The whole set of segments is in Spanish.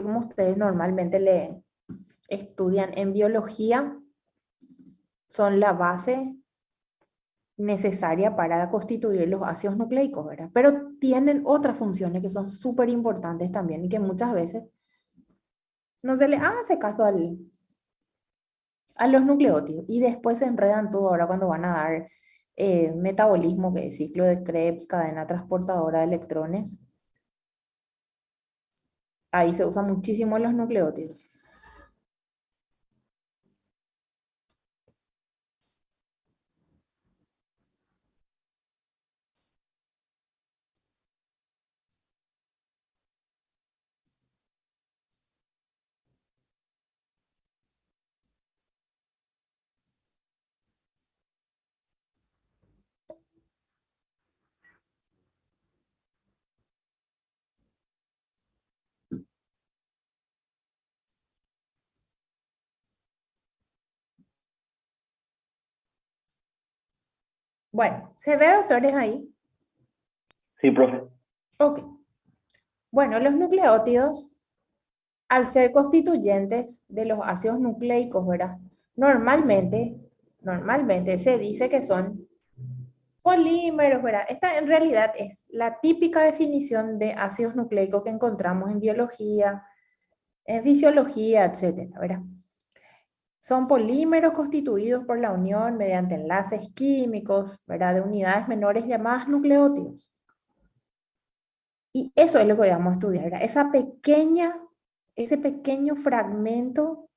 como ustedes normalmente le estudian en biología, son la base necesaria para constituir los ácidos nucleicos, ¿verdad? Pero tienen otras funciones que son súper importantes también y que muchas veces no se le hace caso a los nucleótidos y después se enredan todo ahora cuando van a dar metabolismo, que es ciclo de Krebs, cadena transportadora de electrones. Ahí se usan muchísimo los nucleótidos. Bueno, ¿se ve, doctores, ahí? Sí, profe. Ok. Bueno, los nucleótidos, al ser constituyentes de los ácidos nucleicos, ¿verdad? Normalmente se dice que son polímeros, ¿verdad? Esta en realidad es la típica definición de ácidos nucleicos que encontramos en biología, en fisiología, etcétera, ¿verdad? Son polímeros constituidos por la unión mediante enlaces químicos, ¿verdad? De unidades menores llamadas nucleótidos. Y eso es lo que vamos a estudiar, ¿verdad? Ese pequeño fragmento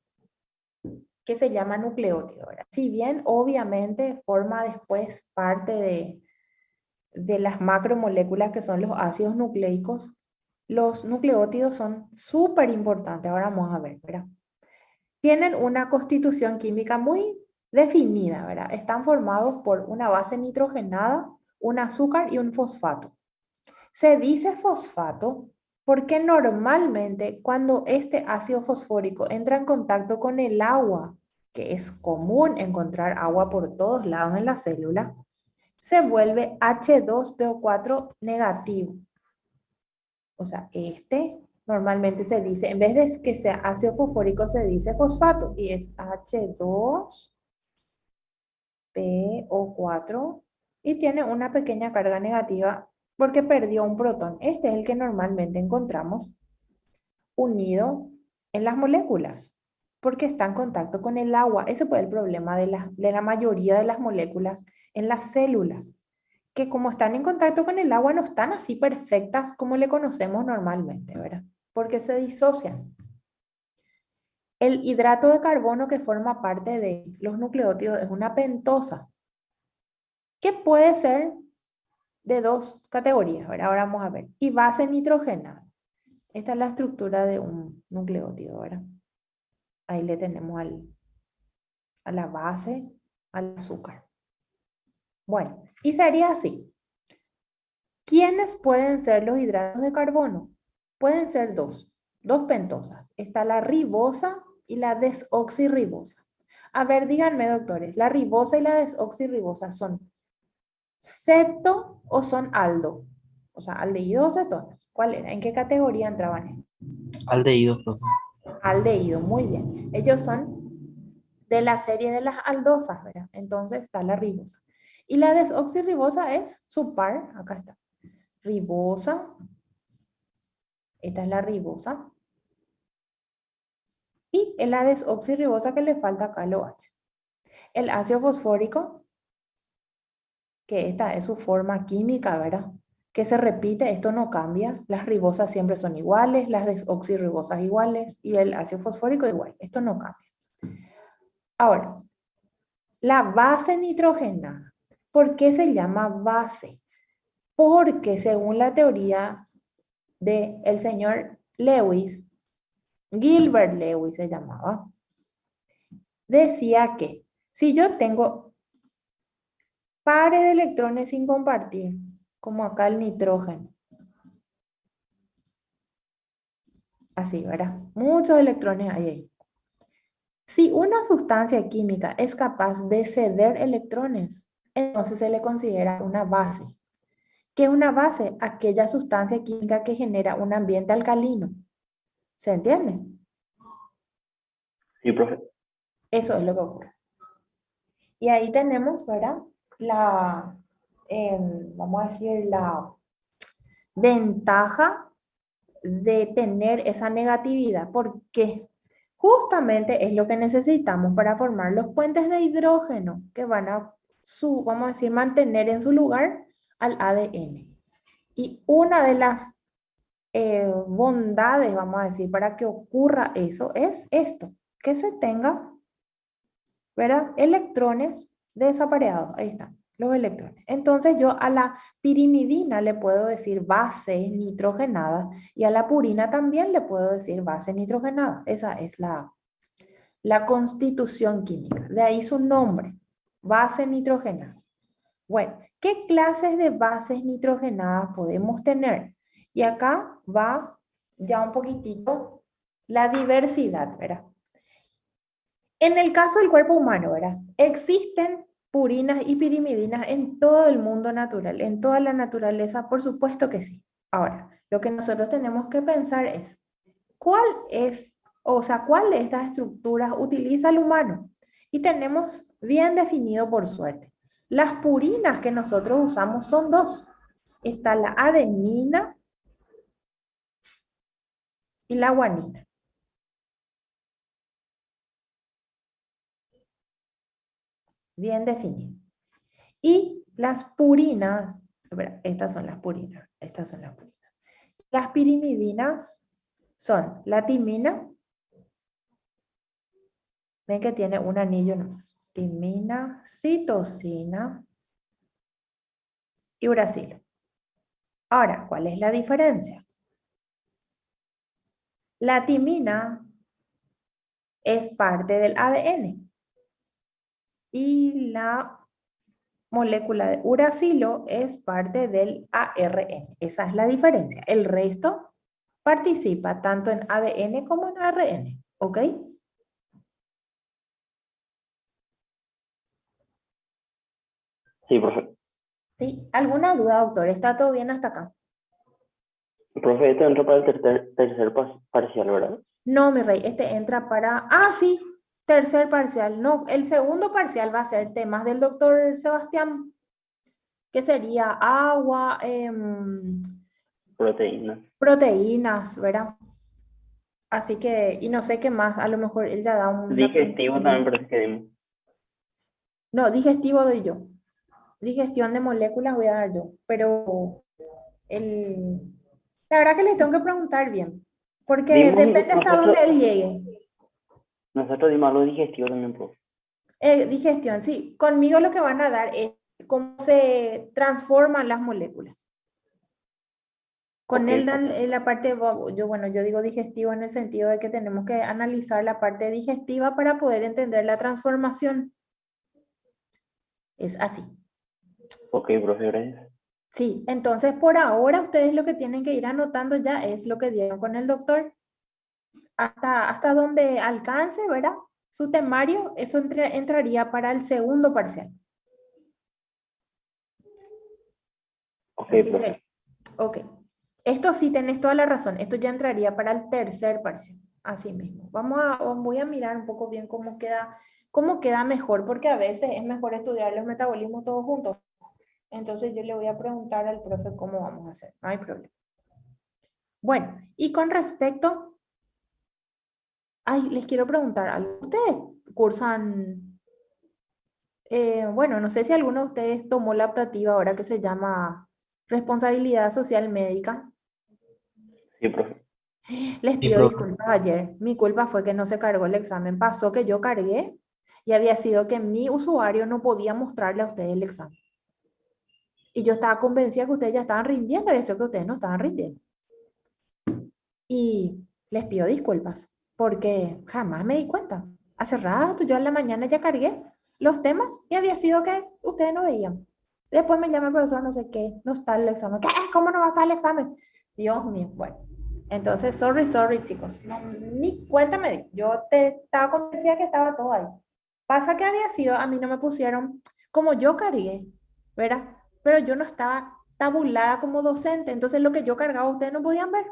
que se llama nucleótido, ¿verdad? Si bien obviamente forma después parte de las macromoléculas que son los ácidos nucleicos, los nucleótidos son súper importantes. Ahora vamos a ver, ¿verdad? Tienen una constitución química muy definida, ¿verdad? Están formados por una base nitrogenada, un azúcar y un fosfato. Se dice fosfato porque normalmente cuando este ácido fosfórico entra en contacto con el agua, que es común encontrar agua por todos lados en la célula, se vuelve H2PO4 negativo. O sea, este normalmente se dice, en vez de que sea ácido fosfórico, se dice fosfato y es H2PO4 y tiene una pequeña carga negativa porque perdió un protón. Este es el que normalmente encontramos unido en las moléculas porque está en contacto con el agua. Ese fue el problema de la mayoría de las moléculas en las células, que como están en contacto con el agua no están así perfectas como le conocemos normalmente, ¿verdad? Porque se disocian. El hidrato de carbono que forma parte de los nucleótidos es una pentosa, que puede ser de dos categorías, ¿verdad? Ahora vamos a ver. Y base nitrogenada. Esta es la estructura de un nucleótido, ¿verdad? Ahí le tenemos a la base, al azúcar. Bueno, y sería así. ¿Quiénes pueden ser los hidratos de carbono? Pueden ser dos pentosas. Está la ribosa y la desoxirribosa. A ver, díganme, doctores, ¿la ribosa y la desoxirribosa son ceto o son aldo? O sea, aldehído o cetonas. ¿Cuál era? ¿En qué categoría entraban? Aldehído, profe. Aldehído, muy bien. Ellos son de la serie de las aldosas, ¿verdad? Entonces está la ribosa. Y la desoxirribosa es su par, acá está. Ribosa, esta es la ribosa. Y en la desoxirribosa que le falta acá lo H. El ácido fosfórico, que esta es su forma química, ¿verdad? Que se repite, esto no cambia. Las ribosas siempre son iguales, las desoxirribosas iguales y el ácido fosfórico igual. Esto no cambia. Ahora, la base nitrogenada. ¿Por qué se llama base? Porque según la teoría del señor Lewis, Gilbert Lewis se llamaba, decía que si yo tengo pares de electrones sin compartir, como acá el nitrógeno, así, ¿verdad? Muchos electrones hay ahí. Si una sustancia química es capaz de ceder electrones, entonces se le considera una base. ¿Qué es una base? Aquella sustancia química que genera un ambiente alcalino. ¿Se entiende? Sí, profe. Eso es lo que ocurre. Y ahí tenemos, ¿verdad? La, vamos a decir, la ventaja de tener esa negatividad, porque justamente es lo que necesitamos para formar los puentes de hidrógeno que van a, vamos a decir, mantener en su lugar al ADN. Y una de las bondades, vamos a decir, para que ocurra eso es esto, que se tenga, ¿verdad? Electrones desapareados, ahí están, los electrones. Entonces yo a la pirimidina le puedo decir base nitrogenada y a la purina también le puedo decir base nitrogenada. Esa es la constitución química, de ahí su nombre, base nitrogenada. Bueno, ¿qué clases de bases nitrogenadas podemos tener? Y acá va ya un poquitito la diversidad, ¿verdad? En el caso del cuerpo humano, ¿verdad? Existen purinas y pirimidinas en todo el mundo natural, en toda la naturaleza, por supuesto que sí. Ahora, lo que nosotros tenemos que pensar es, ¿cuál es, o sea, cuál de estas estructuras utiliza el humano? Y tenemos bien definido por suerte. Las purinas que nosotros usamos son dos. Está la adenina y la guanina. Bien definido. Y las purinas, estas son las purinas, estas son las purinas. Las pirimidinas son la timina, ven que tiene un anillo nomás, timina, citosina y uracilo. Ahora, ¿cuál es la diferencia? La timina es parte del ADN y la molécula de uracilo es parte del ARN. Esa es la diferencia. El resto participa tanto en ADN como en ARN. ¿Ok? Sí, profe. ¿Sí? ¿Alguna duda, doctor? ¿Está todo bien hasta acá? Profe, esto entra para el tercer parcial, ¿verdad? No, mi rey, este entra para... Ah, sí, tercer parcial. No, el segundo parcial va a ser temas del doctor Sebastián, que sería agua, Proteínas. proteínas, ¿verdad? Así que, y no sé qué más, a lo mejor él ya da una Digestivo también pregunta. parece que dimos. No, digestivo doy yo. Digestión de moléculas voy a dar yo, pero el... la verdad que les tengo que preguntar bien, porque Dimos, depende hasta dónde él llegue. nosotros dimos algo digestivo también, profe. Digestión, sí. Conmigo lo que van a dar es cómo se transforman las moléculas. Con Ok, él dan profe. la parte, yo, bueno, yo digo digestivo en el sentido de que tenemos que analizar la parte digestiva para poder entender la transformación. Es así. Ok, profe, gracias. Sí, entonces por ahora ustedes lo que tienen que ir anotando ya es lo que dieron con el doctor. Hasta donde alcance, ¿verdad? Su temario, eso entraría para el segundo parcial. Ok, Así profe. sería. Ok. Esto sí tenés toda la razón. Esto ya entraría para el tercer parcial. Así mismo. Voy a mirar un poco bien cómo queda mejor, porque a veces es mejor estudiar los metabolismos todos juntos. Entonces yo le voy a preguntar al profe cómo vamos a hacer. No hay problema. Bueno, y con respecto, ay, les quiero preguntar algo. ¿Ustedes cursan, bueno, no sé si alguno de ustedes tomó la optativa ahora que se llama responsabilidad social médica? Sí, profe. Les Sí, pido profe. disculpas ayer. Mi culpa fue que no se cargó el examen. Pasó que yo cargué y había sido que mi usuario no podía mostrarle a ustedes el examen. Y yo estaba convencida que ustedes ya estaban rindiendo y eso que ustedes no estaban rindiendo. Y les pido disculpas porque jamás me di cuenta. Hace rato, yo en la mañana ya cargué los temas y había sido que ustedes no veían. Después me llama el profesor, no sé qué, no está el examen. ¿Qué? ¿Cómo no va a estar el examen? Dios mío, bueno. Entonces, sorry, chicos. No, ni cuenta me di. Yo te estaba convencida que estaba todo ahí. Pasa que había sido, a mí no me pusieron, como yo cargué, ¿verdad? Pero yo no estaba tabulada como docente, entonces lo que yo cargaba ustedes no podían ver.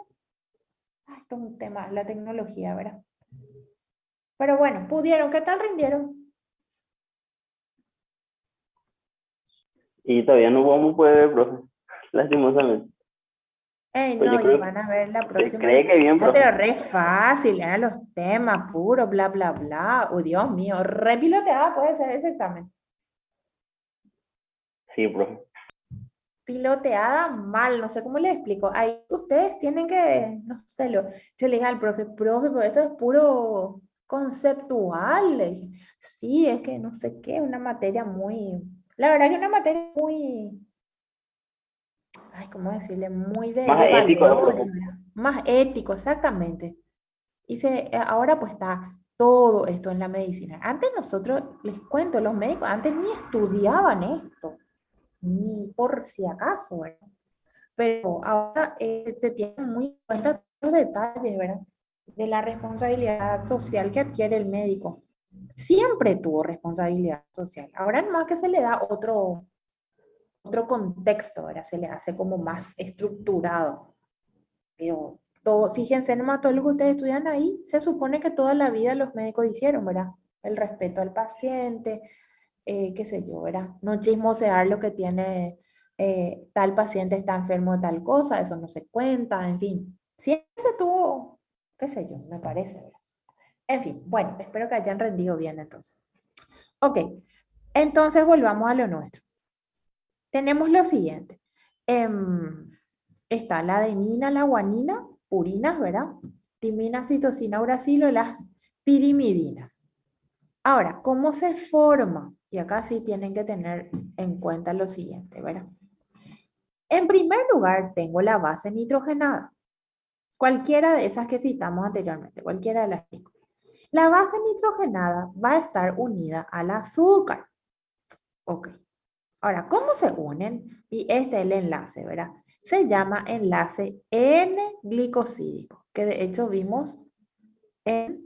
esto es un tema, la tecnología, ¿verdad? Pero bueno, pudieron, ¿qué tal rindieron? Y todavía no vamos a poder ver, profe, lastimosamente. Pues No, yo y creo, van a ver la próxima. cree que bien, Ay, profe. pero re fácil, eran los temas, puro, bla, bla, bla. Oh, Dios mío, re piloteada puede ser ese examen. Sí, profe. Piloteada mal, no sé cómo les explico. Ahí ustedes tienen que, no sé, yo le dije al profe, pero esto es puro conceptual. Le dije, sí, es que no sé qué, una materia muy, la verdad que una materia muy, ay, ¿cómo decirle? Muy de Más ético, valores, profe. ¿verdad? Más ético, exactamente. Ahora pues está todo esto en la medicina. Antes nosotros, les cuento, los médicos antes ni estudiaban esto, ni por si acaso, ¿verdad? Pero ahora se tienen muy en cuenta los detalles, ¿verdad? De la responsabilidad social que adquiere el médico. Siempre tuvo responsabilidad social. Ahora nomás que se le da otro contexto, ¿verdad? Se le hace como más estructurado. Pero todo, fíjense nomás, todo lo que ustedes estudian ahí, se supone que toda la vida los médicos hicieron, ¿verdad? El respeto al paciente, qué sé yo, ¿verdad? No chismosear lo que tiene tal paciente está enfermo de tal cosa, eso no se cuenta, en fin. Siempre se tuvo, qué sé yo, me parece, ¿verdad? En fin, bueno, espero que hayan rendido bien entonces. Ok, entonces volvamos a lo nuestro. Tenemos lo siguiente. Em, Está la adenina, la guanina, purinas, ¿verdad? Timina, citosina, uracilo, las pirimidinas. Ahora, ¿cómo se forma? Y acá sí tienen que tener en cuenta lo siguiente, ¿verdad? En primer lugar, tengo la base nitrogenada, cualquiera de esas que citamos anteriormente, cualquiera de las cinco. La base nitrogenada va a estar unida al azúcar. Ok. Ahora, ¿cómo se unen? Y este es el enlace, ¿verdad? Se llama enlace N-glicosídico, que de hecho vimos en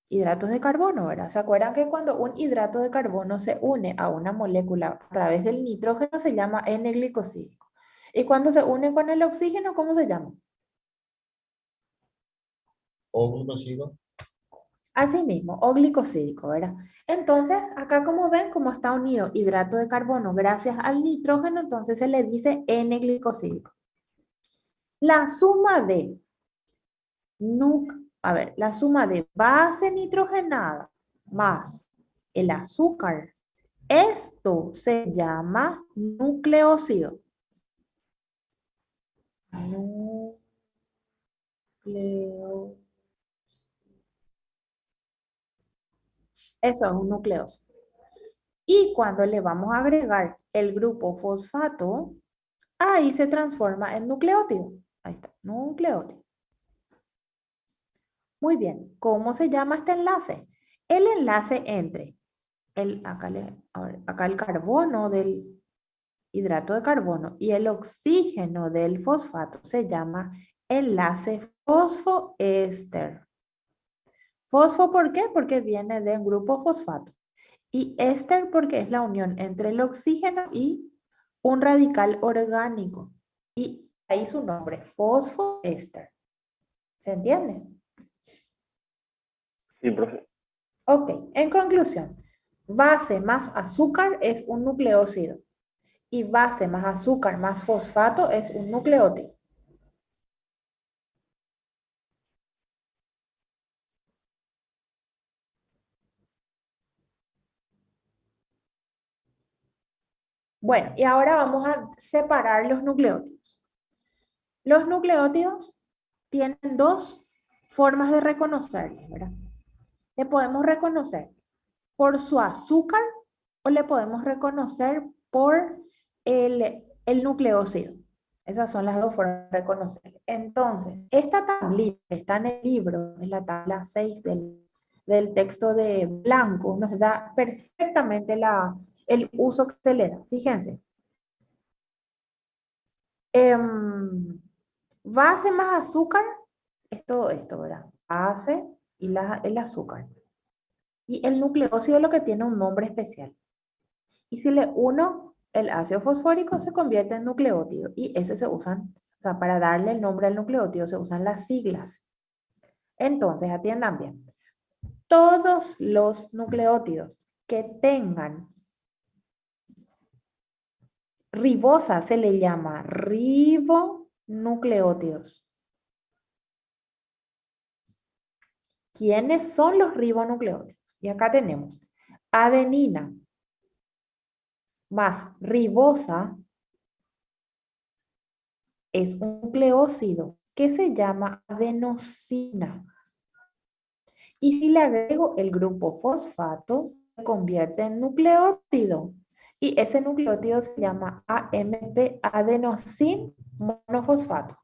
hidratos de carbono, ¿verdad? ¿Se acuerdan que cuando un hidrato de carbono se une a una molécula a través del nitrógeno se llama N-glicosídico? Y cuando se une con el oxígeno, ¿cómo se llama? O glucósido. Así mismo, o glicosídico, ¿verdad? Entonces, acá como ven, como está unido hidrato de carbono gracias al nitrógeno, entonces se le dice N-glicosídico. La suma de la suma de base nitrogenada más el azúcar, esto se llama nucleócido. Nucleo. Eso es un nucleócido. Y cuando le vamos a agregar el grupo fosfato, ahí se transforma en nucleótido. Ahí está, nucleótido. Muy bien, ¿cómo se llama este enlace? El enlace entre acá el carbono del hidrato de carbono y el oxígeno del fosfato se llama enlace fosfoéster. Fosfo, ¿por qué? Porque viene de un grupo fosfato. Y éster porque es la unión entre el oxígeno y un radical orgánico. Y ahí su nombre, fosfoéster. ¿Se entiende? Sí, profe. Ok, en conclusión, base más azúcar es un nucleócido y base más azúcar más fosfato es un nucleótido. Bueno, y ahora vamos a separar los nucleótidos. Los nucleótidos tienen dos formas de reconocerlos, ¿verdad? Le podemos reconocer por su azúcar o le podemos reconocer por el nucleócido. Esas son las dos formas de reconocer. Entonces, esta tablita que está en el libro, es la tabla 6 del texto de Blanco, nos da perfectamente el uso que se le da. Fíjense, base más azúcar es todo esto, ¿verdad? Base y el azúcar. Y el nucleócido es lo que tiene un nombre especial. Y si le uno el ácido fosfórico se convierte en nucleótido y ese se usan O sea, para darle el nombre al nucleótido se usan las siglas. Entonces, atiendan bien. Todos los nucleótidos que tengan ribosa se le llama ribonucleótidos. ¿Quiénes son los ribonucleótidos? Y acá tenemos adenina más ribosa es un nucleócido que se llama adenosina. Y si le agrego el grupo fosfato, se convierte en nucleótido. Y ese nucleótido se llama AMP, adenosin monofosfato.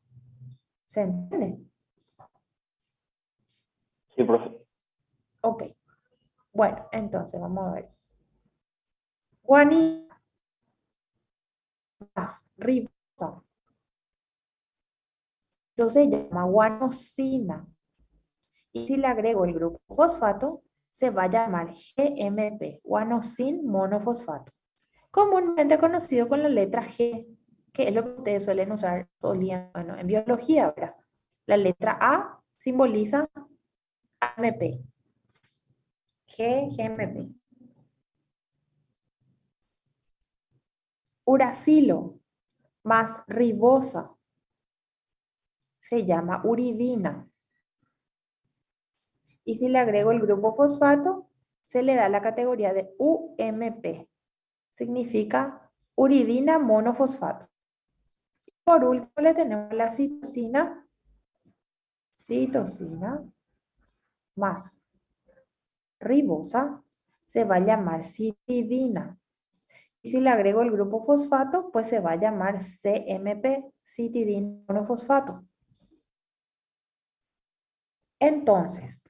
¿Se entiende? Sí, profe. Ok. Bueno, entonces vamos a ver. Guanina más ribosa. Entonces se llama guanosina. Y si le agrego el grupo fosfato, se va a llamar GMP, guanosin monofosfato. Comúnmente conocido con la letra G, que es lo que ustedes suelen usar bueno, en biología, ¿verdad? La letra A simboliza AMP, GMP. Uracilo más ribosa se llama uridina. Y si le agrego el grupo fosfato, se le da la categoría de UMP. Significa uridina monofosfato. Por último le tenemos la citosina más ribosa, se va a llamar citidina. Y si le agrego el grupo fosfato, pues se va a llamar CMP, citidina monofosfato. Entonces,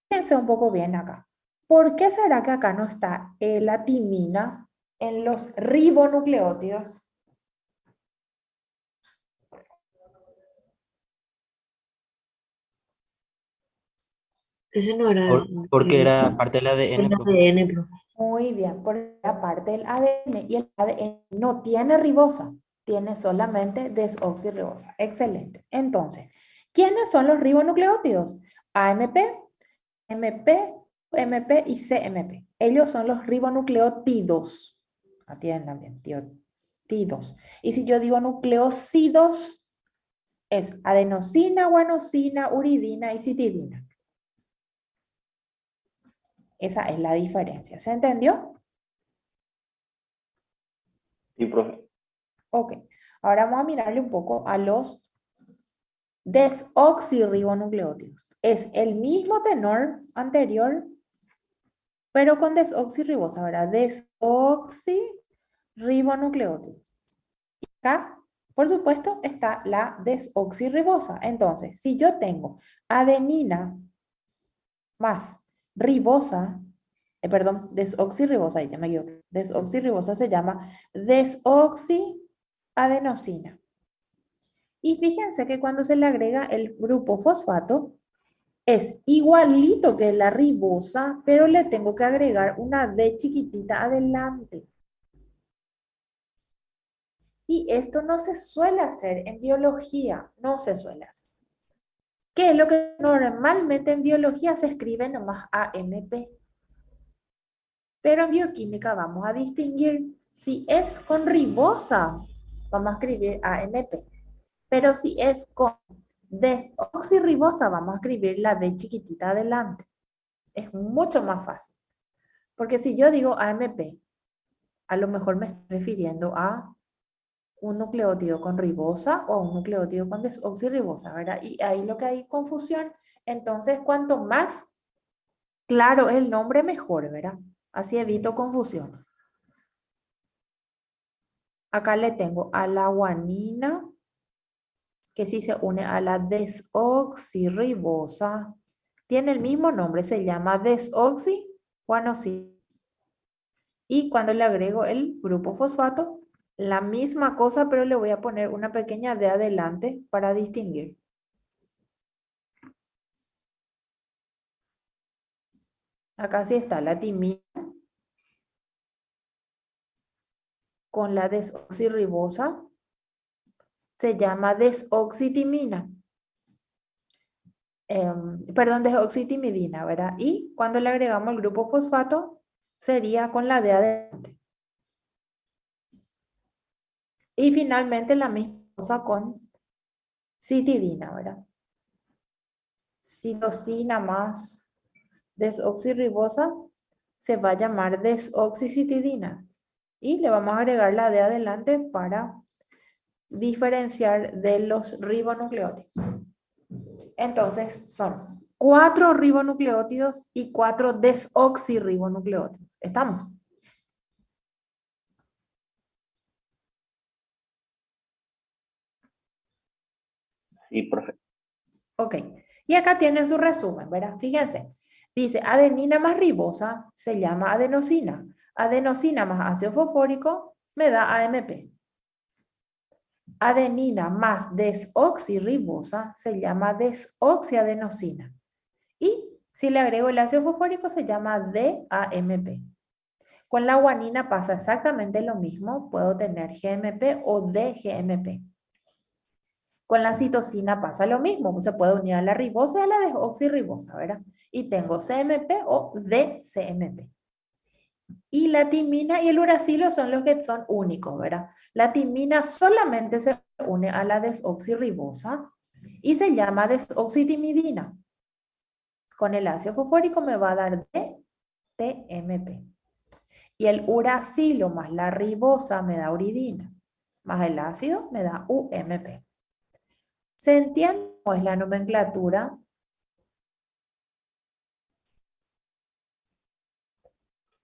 fíjense un poco bien acá. ¿Por qué será que acá no está la timina en los ribonucleótidos? Ese no era Porque era parte del el ADN, profe. ADN, profe. Muy bien, por la parte del ADN y el ADN no tiene ribosa, tiene solamente desoxirribosa. Excelente. Entonces, ¿quiénes son los ribonucleótidos? AMP, MP, MP y CMP. Ellos son los ribonucleótidos. Atiendan bien, tidos. Y si yo digo nucleócidos, es adenosina, guanosina, uridina y citidina. Esa es la diferencia. ¿Se entendió? Sí, profe. Ok. Ahora vamos a mirarle un poco a los desoxirribonucleótidos. Es el mismo tenor anterior, pero con desoxirribosa, ¿verdad? Desoxirribonucleótidos. Y acá, por supuesto, está la desoxirribosa. Entonces, si yo tengo adenina más ribosa, perdón, desoxirribosa, ya me equivoqué. Desoxirribosa se llama desoxiadenosina. Y fíjense que cuando se le agrega el grupo fosfato, es igualito que la ribosa, pero le tengo que agregar una D chiquitita adelante. Y esto no se suele hacer en biología, no se suele hacer. ¿Qué es lo que normalmente en biología se escribe nomás AMP? Pero en bioquímica vamos a distinguir si es con ribosa, vamos a escribir AMP. Pero si es con desoxirribosa, vamos a escribir la D chiquitita adelante. Es mucho más fácil. Porque si yo digo AMP, a lo mejor me estoy refiriendo a un nucleótido con ribosa o un nucleótido con desoxirribosa, ¿verdad? Y ahí lo que hay confusión. Entonces, cuanto más claro el nombre, mejor, ¿verdad? Así evito confusiones. Acá le tengo a la guanina, que si se une a la desoxirribosa, tiene el mismo nombre, se llama desoxiguanosina. Y cuando le agrego el grupo fosfato, la misma cosa, pero le voy a poner una pequeña D adelante para distinguir. Acá sí está la timina con la desoxirribosa. se llama desoxitimina. Perdón, desoxitimidina, ¿verdad? Y cuando le agregamos el grupo fosfato, sería con la D adelante. Y finalmente la misma cosa con citidina, ¿verdad? Citosina más desoxirribosa se va a llamar desoxicitidina. Y le vamos a agregar la D adelante para diferenciar de los ribonucleótidos. Entonces son 4 ribonucleótidos y 4 desoxirribonucleótidos. ¿Estamos? Sí, profe. Ok. Y acá tienen su resumen, ¿verdad? Fíjense. Dice, adenina más ribosa se llama adenosina. Adenosina más ácido fosfórico me da AMP. Adenina más desoxirribosa se llama desoxiadenosina. Y si le agrego el ácido fosfórico se llama DAMP. Con la guanina pasa exactamente lo mismo. Puedo tener GMP o DGMP. Con la citosina pasa lo mismo. Se puede unir a la ribosa y a la desoxirribosa, ¿verdad? Y tengo CMP o DCMP. Y la timina y el uracilo son los que son únicos, ¿verdad? La timina solamente se une a la desoxirribosa y se llama desoxitimidina. Con el ácido fosfórico me va a dar DTMP. Y el uracilo más la ribosa me da uridina. Más el ácido me da UMP. ¿Se entiende cómo es la nomenclatura?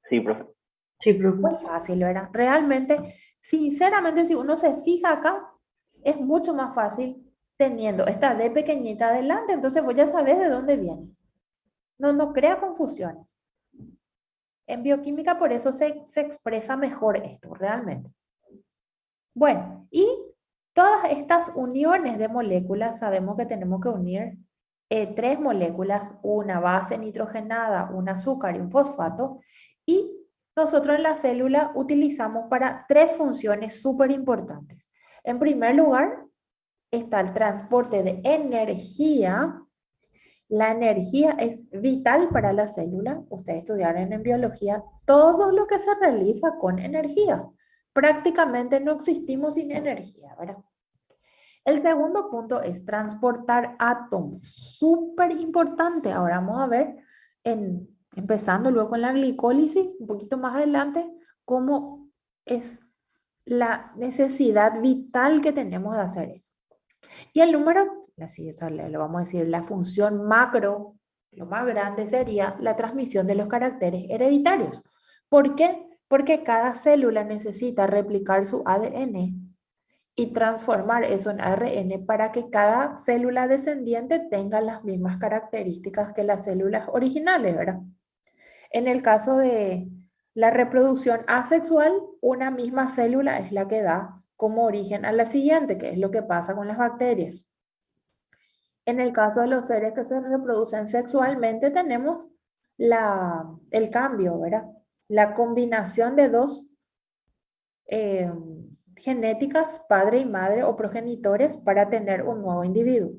Sí, profe. Sí, profe. Muy fácil, ¿verdad? Realmente, sinceramente, si uno se fija acá, es mucho más fácil teniendo esta D pequeñita adelante, entonces vos ya sabes de dónde viene. No crea confusiones. En bioquímica por eso se expresa mejor esto, realmente. Bueno, y todas estas uniones de moléculas, sabemos que tenemos que unir 3 moléculas, una base nitrogenada, un azúcar y un fosfato, y nosotros en la célula utilizamos para 3 funciones súper importantes. En primer lugar, está el transporte de energía. La energía es vital para la célula. Ustedes estudiaron en biología todo lo que se realiza con energía. Prácticamente no existimos sin energía, ¿verdad? El segundo punto es transportar átomos. Súper importante. Ahora vamos a ver, empezando luego con la glicólisis, un poquito más adelante, cómo es la necesidad vital que tenemos de hacer eso. Y el número, así lo vamos a decir, la función macro, lo más grande sería la transmisión de los caracteres hereditarios. ¿Por qué? Porque cada célula necesita replicar su ADN y transformar eso en ARN para que cada célula descendiente tenga las mismas características que las células originales, ¿verdad? En el caso de la reproducción asexual, una misma célula es la que da como origen a la siguiente, que es lo que pasa con las bacterias. En el caso de los seres que se reproducen sexualmente, tenemos el cambio, ¿verdad? La combinación de dos genéticas, padre y madre o progenitores, para tener un nuevo individuo.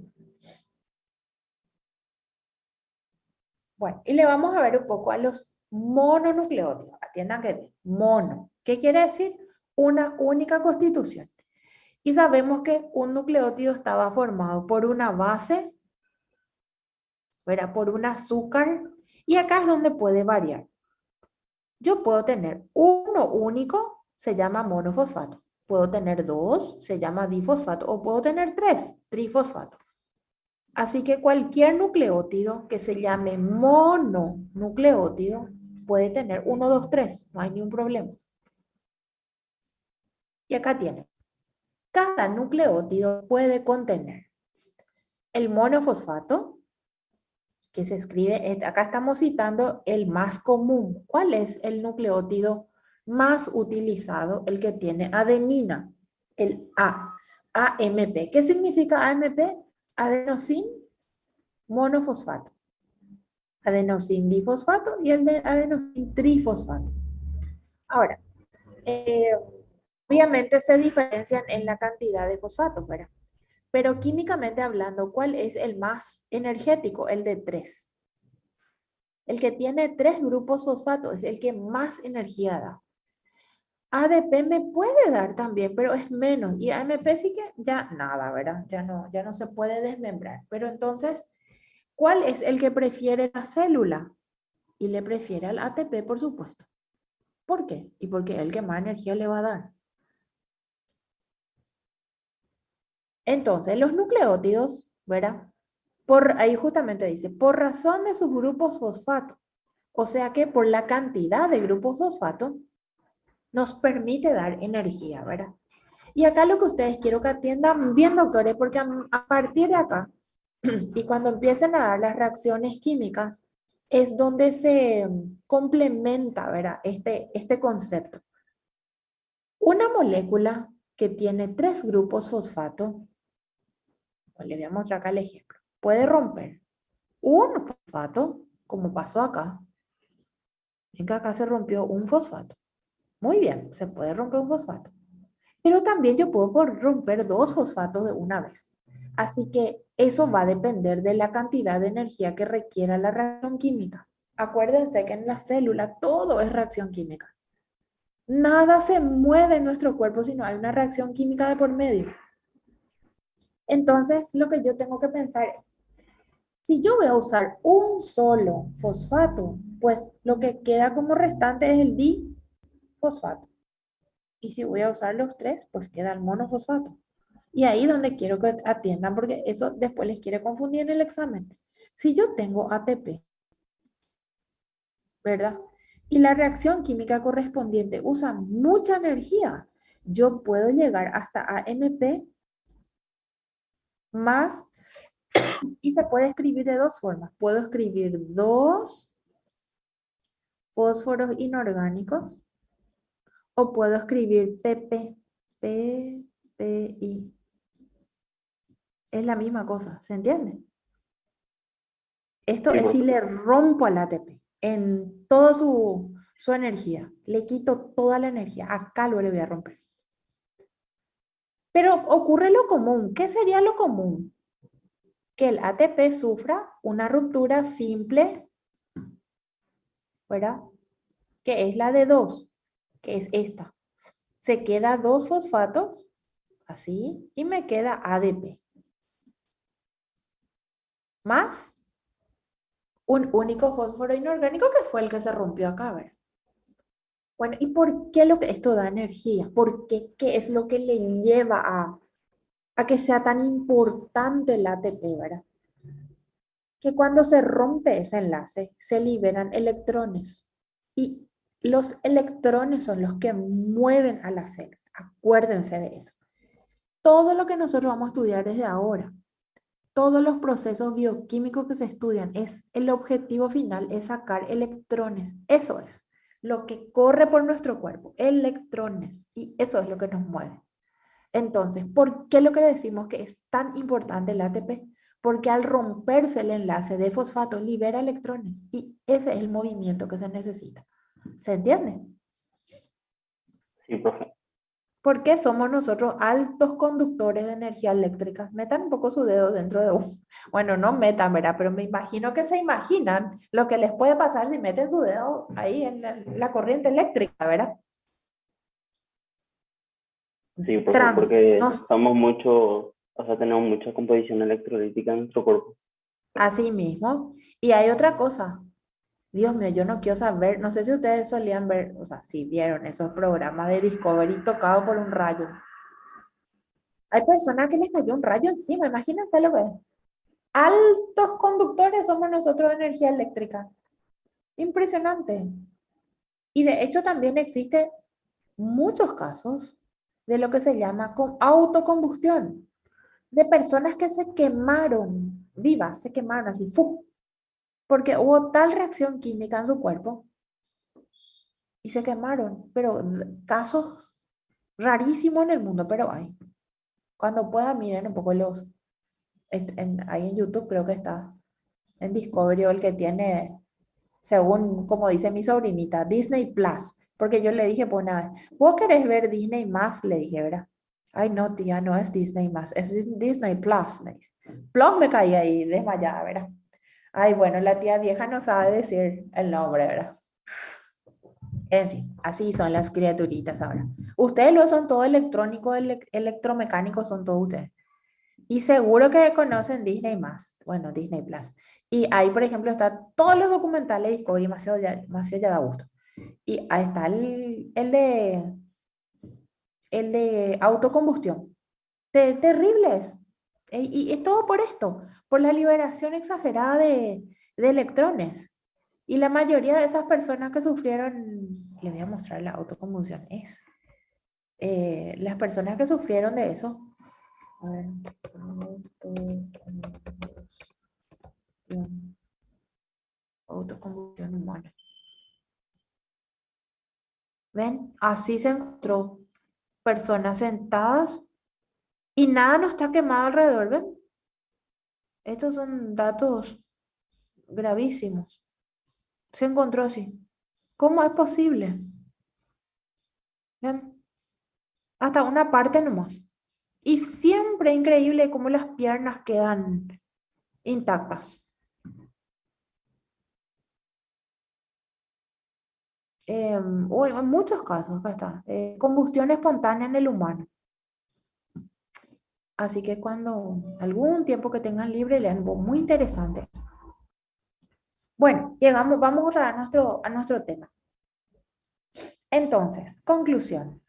Bueno, y le vamos a ver un poco a los mononucleótidos. Atiendan que mono. ¿Qué quiere decir? Una única constitución. Y sabemos que un nucleótido estaba formado por una base, ¿verdad? Por un azúcar, y acá es donde puede variar. Yo puedo tener uno único, se llama monofosfato. Puedo tener 2, se llama difosfato, o puedo tener 3, trifosfato. Así que cualquier nucleótido que se llame mononucleótido puede tener 1, 2, 3, no hay ningún problema. Y acá tiene. Cada nucleótido puede contener el monofosfato, que se escribe, acá estamos citando el más común. ¿Cuál es el nucleótido más utilizado? El que tiene adenina, el AMP. ¿Qué significa AMP? Adenosin monofosfato. Adenosin difosfato y el de adenosin trifosfato. Ahora, Obviamente se diferencian en la cantidad de fosfatos, ¿verdad? Pero químicamente hablando, ¿cuál es el más energético? El de 3. El que tiene 3 grupos fosfatos es el que más energía da. ADP me puede dar también, pero es menos. Y AMP sí que ya nada, ¿verdad? Ya no se puede desmembrar. Pero entonces, ¿cuál es el que prefiere la célula? Y le prefiere al ATP, por supuesto. ¿Por qué? Y porque es el que más energía le va a dar. Entonces, los nucleótidos, ¿verdad? Ahí justamente dice, por razón de sus grupos fosfato. O sea que por la cantidad de grupos fosfato, nos permite dar energía, ¿verdad? Y acá lo que ustedes quiero que atiendan bien, doctores, porque a partir de acá, y cuando empiecen a dar las reacciones químicas, es donde se complementa, ¿verdad? Este concepto. Una molécula que tiene 3 grupos fosfato, pues le voy a mostrar acá el ejemplo, puede romper un fosfato, como pasó acá. Ven que acá se rompió un fosfato. Muy bien, se puede romper un fosfato. Pero también yo puedo romper 2 fosfatos de una vez. Así que eso va a depender de la cantidad de energía que requiera la reacción química. Acuérdense que en la célula todo es reacción química. Nada se mueve en nuestro cuerpo si no hay una reacción química de por medio. Entonces, lo que yo tengo que pensar es, si yo voy a usar un solo fosfato, pues lo que queda como restante es el difosfato. Y si voy a usar los 3, pues queda el monofosfato. Y ahí donde quiero que atiendan, porque eso después les quiere confundir en el examen. Si yo tengo ATP, ¿verdad? Y la reacción química correspondiente usa mucha energía, yo puedo llegar hasta AMP más, y se puede escribir de 2 formas. Puedo escribir 2 fósforos inorgánicos o puedo escribir PP, PPI. Es la misma cosa, ¿se entiende? Esto Sí, es si profe. le rompo al ATP en toda su energía. Le quito toda la energía. Acá lo le voy a romper. Pero ocurre lo común. ¿Qué sería lo común? Que el ATP sufra una ruptura simple, ¿verdad? Que es la de 2, que es esta. Se queda 2 fosfatos, así, y me queda ADP. Más un único fósforo inorgánico que fue el que se rompió acá, ¿verdad? Bueno, ¿y por qué esto da energía? ¿Por qué? ¿Qué es lo que le lleva a que sea tan importante el ATP, ¿verdad? Que cuando se rompe ese enlace, se liberan electrones. Y los electrones son los que mueven a la célula. Acuérdense de eso. Todo lo que nosotros vamos a estudiar desde ahora, todos los procesos bioquímicos que se estudian, el objetivo final es sacar electrones. Eso es lo que corre por nuestro cuerpo, electrones. Y eso es lo que nos mueve. Entonces, ¿por qué lo que decimos que es tan importante el ATP? Porque al romperse el enlace de fosfato libera electrones y ese es el movimiento que se necesita. ¿Se entiende? Sí, profe. ¿Por qué somos nosotros altos conductores de energía eléctrica? Metan un poco su dedo dentro de un... Bueno, no metan, ¿verdad? Pero me imagino que se imaginan lo que les puede pasar si meten su dedo ahí en la corriente eléctrica, ¿verdad? Sí, profe, Trans, porque nos estamos mucho, o sea, tenemos mucha composición electrolítica en nuestro cuerpo. Así mismo. Y hay otra cosa. Dios mío, yo no quiero saber, no sé si ustedes solían ver, o sea, si vieron esos programas de Discovery tocado por un rayo. Hay personas que les cayó un rayo encima, imagínense lo que es. Altos conductores somos nosotros de energía eléctrica. Impresionante. Y de hecho también existe muchos casos de lo que se llama autocombustión, de personas que se quemaron vivas, se quemaron así, ¡fu! Porque hubo tal reacción química en su cuerpo y se quemaron, pero casos rarísimos en el mundo, pero hay. Cuando puedan, miren un poco ahí en YouTube creo que está, en Discovery, o el que tiene, según como dice mi sobrinita, Disney Plus, Porque yo le dije, pues una vez, ¿vos querés ver Disney más? Le dije, ¿verdad? Ay, no, tía, no es Disney más, es Disney Plus. Me dice. Plus me caí ahí desmayada, ¿verdad? Ay, bueno, la tía vieja no sabe decir el nombre, ¿verdad? En fin, así son las criaturitas ahora. Ustedes lo son todo electrónico, electromecánicos, son todos ustedes. Y seguro que conocen Disney más, bueno, Disney Plus. Y ahí, por ejemplo, está todos los documentales de Discovery, demasiado ya da gusto. Y ahí está el de autocombustión. Terribles. Y es todo por esto, por la liberación exagerada de electrones. Y la mayoría de esas personas que sufrieron, les voy a mostrar la autocombustión, es las personas que sufrieron de eso. A ver, autocombustión humana. ¿Ven? Así se encontró personas sentadas y nada no está quemado alrededor, ¿ven? Estos son datos gravísimos. Se encontró así. ¿Cómo es posible? ¿Ven? Hasta una parte nomás. Y siempre increíble cómo las piernas quedan intactas. En muchos casos, acá está. Combustión espontánea en el humano. Así que cuando algún tiempo que tengan libre, lean, muy interesante. Bueno, vamos a nuestro tema. Entonces, conclusión.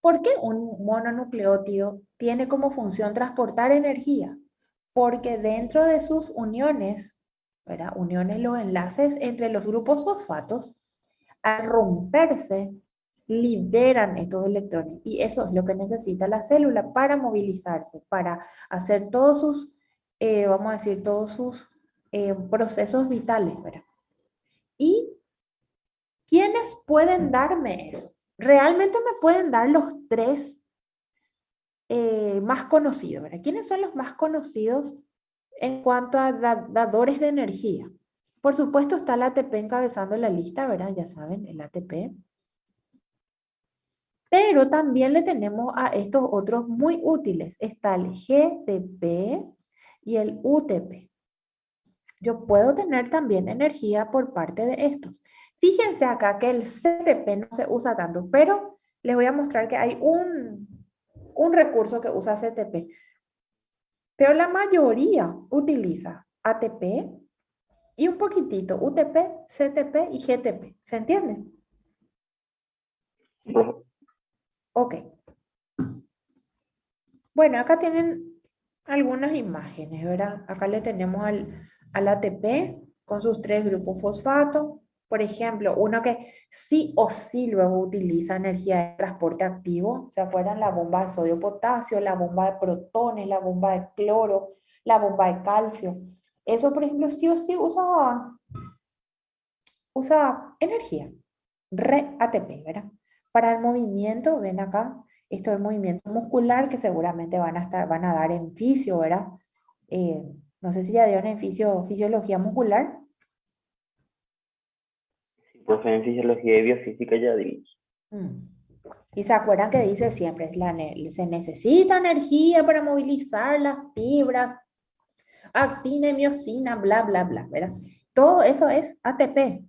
¿Por qué un mononucleótido tiene como función transportar energía? Porque dentro de sus uniones, ¿verdad? Uniones, los enlaces entre los grupos fosfatos, al romperse, liberan estos electrones. Y eso es lo que necesita la célula para movilizarse, para hacer todos sus, vamos a decir, todos sus procesos vitales, ¿verdad? ¿Y quiénes pueden darme eso? Realmente me pueden dar los tres más conocidos, ¿verdad? ¿Quiénes son los más conocidos en cuanto a dadores de energía? Por supuesto está el ATP encabezando la lista, ¿verdad? Ya saben, el ATP. Pero también le tenemos a estos otros muy útiles. Está el GTP y el UTP. Yo puedo tener también energía por parte de estos. Fíjense acá que el CTP no se usa tanto, pero les voy a mostrar que hay un recurso que usa CTP. Pero la mayoría utiliza ATP y un poquitito UTP, CTP y GTP. ¿Se entiende? Ok. Bueno, acá tienen algunas imágenes, ¿verdad? Acá le tenemos al ATP con sus tres grupos fosfato. Por ejemplo, uno que sí o sí luego utiliza energía de transporte activo. ¿Se acuerdan? La bomba de sodio-potasio, la bomba de protones, la bomba de cloro, la bomba de calcio. Eso, por ejemplo, sí o sí usa energía. Re-ATP, ¿verdad? Para el movimiento, ven acá, esto es el movimiento muscular que seguramente van a dar en fisio, ¿verdad? Eh, no sé si ya dieron en fisiología muscular. Profe, en fisiología y biofísica ya dimos. Mm. Y se acuerdan que dice siempre, se necesita energía para movilizar las fibras, actina y miocina, bla, bla, bla, ¿verdad? Todo eso es ATP.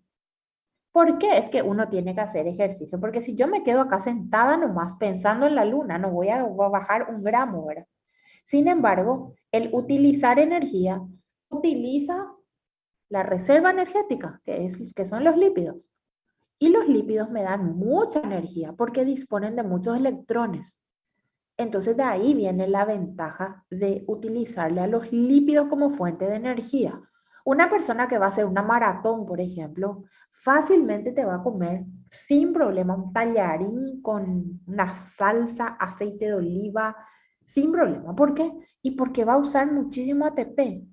¿Por qué es que uno tiene que hacer ejercicio? Porque si yo me quedo acá sentada nomás pensando en la luna, no voy a bajar un gramo, ¿verdad? Sin embargo, el utilizar energía utiliza la reserva energética, que son los lípidos. Y los lípidos me dan mucha energía porque disponen de muchos electrones. Entonces de ahí viene la ventaja de utilizarle a los lípidos como fuente de energía. Una persona que va a hacer una maratón, por ejemplo, fácilmente te va a comer sin problema un tallarín con una salsa, aceite de oliva, sin problema. ¿Por qué? Y porque va a usar muchísimo ATP.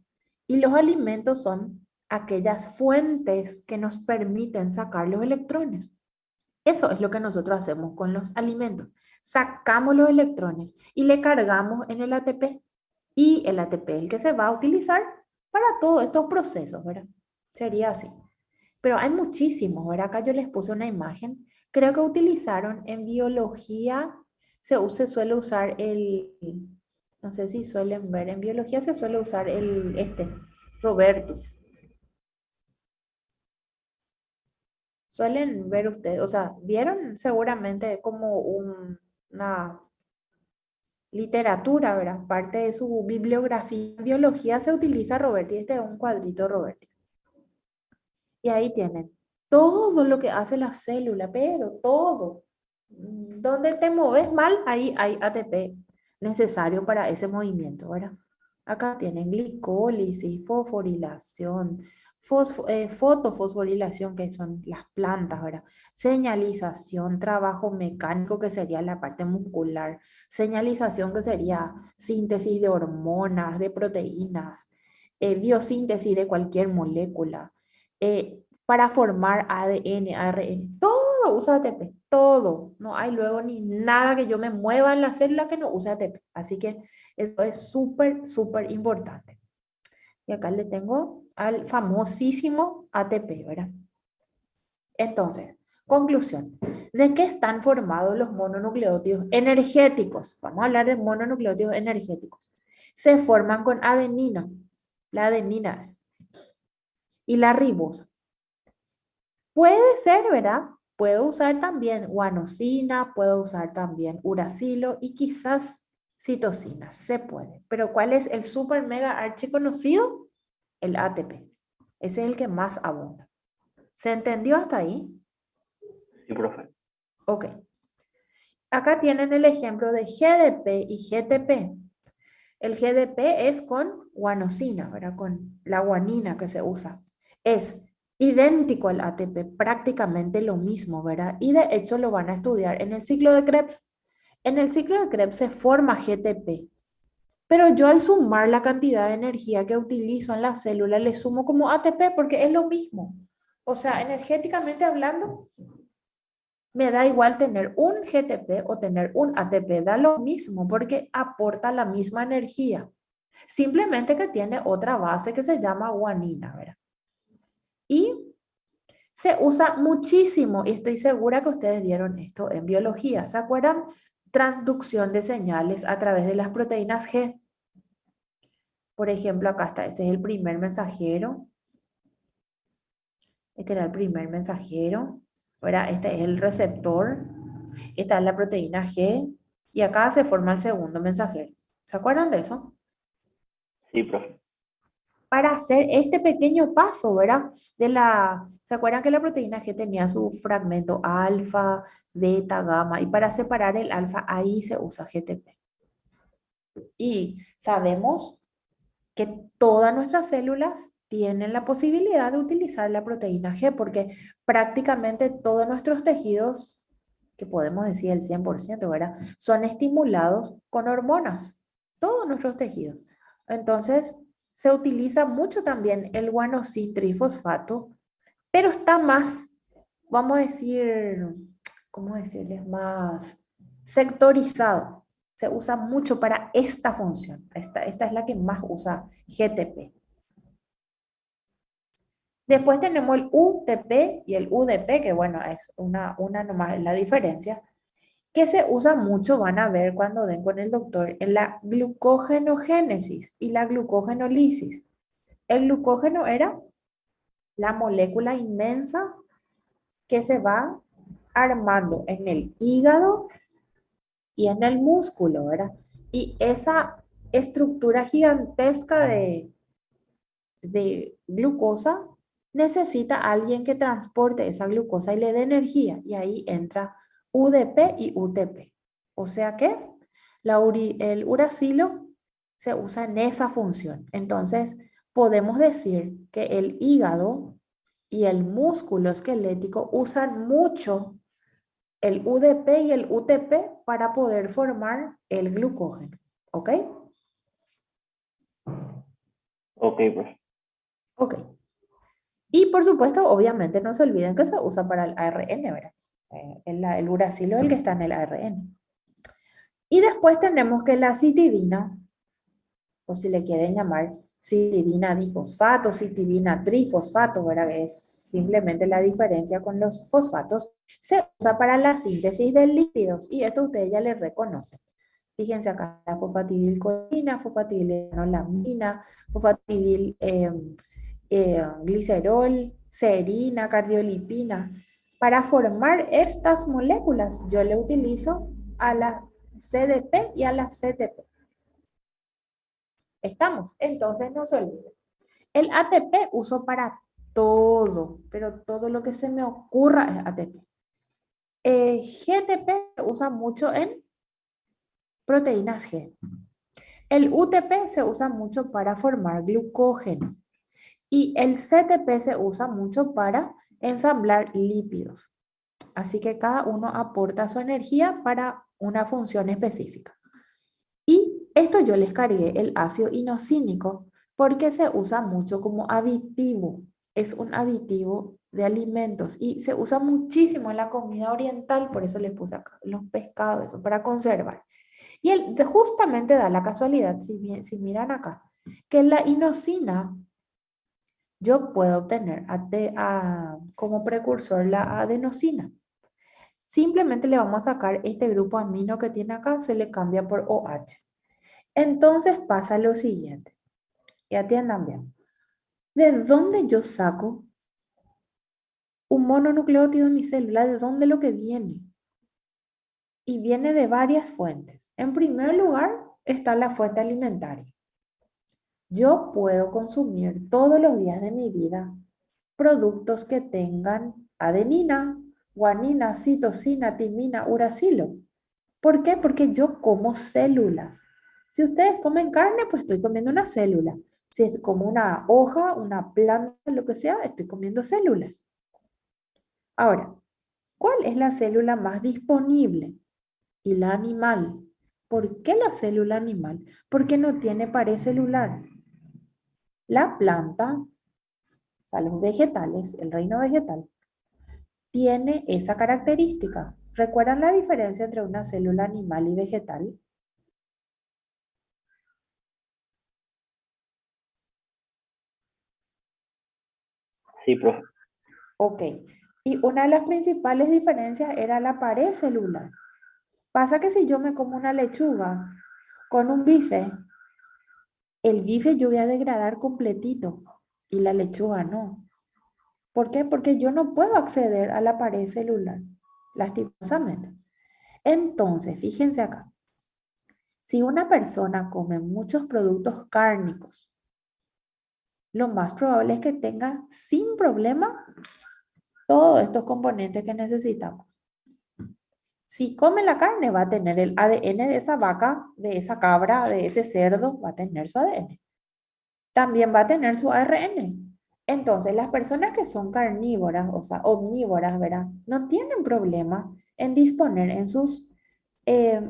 Y los alimentos son aquellas fuentes que nos permiten sacar los electrones. Eso es lo que nosotros hacemos con los alimentos. Sacamos los electrones y le cargamos en el ATP. Y el ATP es el que se va a utilizar para todos estos procesos, ¿verdad? Sería así. Pero hay muchísimos, ¿verdad? Acá yo les puse una imagen. Creo que utilizaron en biología, se suele usar no sé si suelen ver, en biología se suele usar Robertis. Suelen ver ustedes, o sea, vieron seguramente como una literatura, ¿verdad? Parte de su bibliografía en biología se utiliza Robertis, este es un cuadrito Robertis. Y ahí tienen todo lo que hace la célula, pero todo. Donde te mueves mal, ahí hay ATP necesario para ese movimiento, ¿verdad? Acá tienen glicólisis, fosforilación, fotofosforilación, que son las plantas, ¿verdad? Señalización, trabajo mecánico, que sería la parte muscular, señalización, que sería síntesis de hormonas, de proteínas, biosíntesis de cualquier molécula, para formar ADN, ARN, todo usa ATP, todo. No hay luego ni nada que yo me mueva en la célula que no use ATP. Así que esto es súper, súper importante. Y acá le tengo al famosísimo ATP, ¿verdad? Entonces, conclusión. ¿De qué están formados los mononucleótidos energéticos? Vamos a hablar de mononucleótidos energéticos. Se forman con adenina, la adenina es, y la ribosa. Puede ser, ¿verdad? Puedo usar también guanosina, puedo usar también uracilo y quizás citosina, se puede. Pero ¿cuál es el super mega archi conocido? El ATP. Ese es el que más abunda. ¿Se entendió hasta ahí? Sí, profe. Ok. Acá tienen el ejemplo de GDP y GTP. El GDP es con guanosina, ¿verdad? Con la guanina que se usa. Es idéntico al ATP, prácticamente lo mismo, ¿verdad? Y de hecho lo van a estudiar en el ciclo de Krebs. En el ciclo de Krebs se forma GTP, pero yo al sumar la cantidad de energía que utilizo en la célula le sumo como ATP porque es lo mismo. O sea, energéticamente hablando, me da igual tener un GTP o tener un ATP, da lo mismo porque aporta la misma energía. Simplemente que tiene otra base que se llama guanina, ¿verdad? Y se usa muchísimo, y estoy segura que ustedes vieron esto en biología. ¿Se acuerdan? Transducción de señales a través de las proteínas G. Por ejemplo, acá está, ese es el primer mensajero. Este era el primer mensajero, ¿verdad? Este es el receptor. Esta es la proteína G. Y acá se forma el segundo mensajero. ¿Se acuerdan de eso? Sí, profe. Para hacer este pequeño paso, ¿verdad? ¿Se acuerdan que la proteína G tenía su fragmento alfa, beta, gamma? Y para separar el alfa, ahí se usa GTP. Y sabemos que todas nuestras células tienen la posibilidad de utilizar la proteína G porque prácticamente todos nuestros tejidos, que podemos decir el 100%, ¿verdad? Son estimulados con hormonas, todos nuestros tejidos. Entonces, se utiliza mucho también el guanosin trifosfato, pero está más, vamos a decir, ¿cómo decirles? Más sectorizado. Se usa mucho para esta función. Esta es la que más usa GTP. Después tenemos el UTP y el UDP, que bueno, es una nomás la diferencia, que se usa mucho, van a ver cuando den con el doctor, en la glucogenogénesis y la glucogenolisis. El glucógeno era la molécula inmensa que se va armando en el hígado y en el músculo, ¿verdad? Y esa estructura gigantesca de glucosa necesita alguien que transporte esa glucosa y le dé energía. Y ahí entra UDP y UTP. O sea que el uracilo se usa en esa función. Entonces, podemos decir que el hígado y el músculo esquelético usan mucho el UDP y el UTP para poder formar el glucógeno. ¿Ok? Ok, profe. Ok. Y por supuesto, obviamente no se olviden que se usa para el ARN, ¿verdad? El uracilo es el que está en el ARN. Y después tenemos que la citidina, o si le quieren llamar citidina difosfato, citidina trifosfato, ¿verdad? Es simplemente la diferencia con los fosfatos. Se usa para la síntesis de lípidos y esto ustedes ya les reconocen. Fíjense acá, la fosfatidilcolina, fosfatidilenolamina, fosfatidil glicerol, serina, cardiolipina. Para formar estas moléculas, yo le utilizo a la CDP y a la CTP. ¿Estamos? Entonces no se olviden. El ATP uso para todo, pero todo lo que se me ocurra es ATP. GTP se usa mucho en proteínas G. El UTP se usa mucho para formar glucógeno. Y el CTP se usa mucho para ensamblar lípidos. Así que cada uno aporta su energía para una función específica. Y esto yo les cargué el ácido inosínico porque se usa mucho como aditivo. Es un aditivo de alimentos y se usa muchísimo en la comida oriental, por eso les puse acá los pescados, eso, para conservar. Y justamente da la casualidad, si miran acá, que la inosina yo puedo obtener como precursor la adenosina. Simplemente le vamos a sacar este grupo amino que tiene acá, se le cambia por OH. Entonces pasa lo siguiente, y atiendan bien. ¿De dónde yo saco un mononucleótido en mi célula? ¿De dónde lo que viene? Y viene de varias fuentes. En primer lugar está la fuente alimentaria. Yo puedo consumir todos los días de mi vida productos que tengan adenina, guanina, citosina, timina, uracilo. ¿Por qué? Porque yo como células. Si ustedes comen carne, pues estoy comiendo una célula. Si es como una hoja, una planta, lo que sea, estoy comiendo células. Ahora, ¿cuál es la célula más disponible? Y la animal. ¿Por qué la célula animal? Porque no tiene pared celular. La planta, o sea, los vegetales, el reino vegetal, tiene esa característica. ¿Recuerdan la diferencia entre una célula animal y vegetal? Sí, profe. Ok. Y una de las principales diferencias era la pared celular. Pasa que si yo me como una lechuga con un bife, el bife yo voy a degradar completito y la lechuga no. ¿Por qué? Porque yo no puedo acceder a la pared celular, lastimosamente. Entonces, fíjense acá. Si una persona come muchos productos cárnicos, lo más probable es que tenga sin problema todos estos componentes que necesitamos. Si come la carne, va a tener el ADN de esa vaca, de esa cabra, de ese cerdo, va a tener su ADN. También va a tener su ARN. Entonces, las personas que son carnívoras, o sea, omnívoras, ¿verdad? No tienen problema en disponer en sus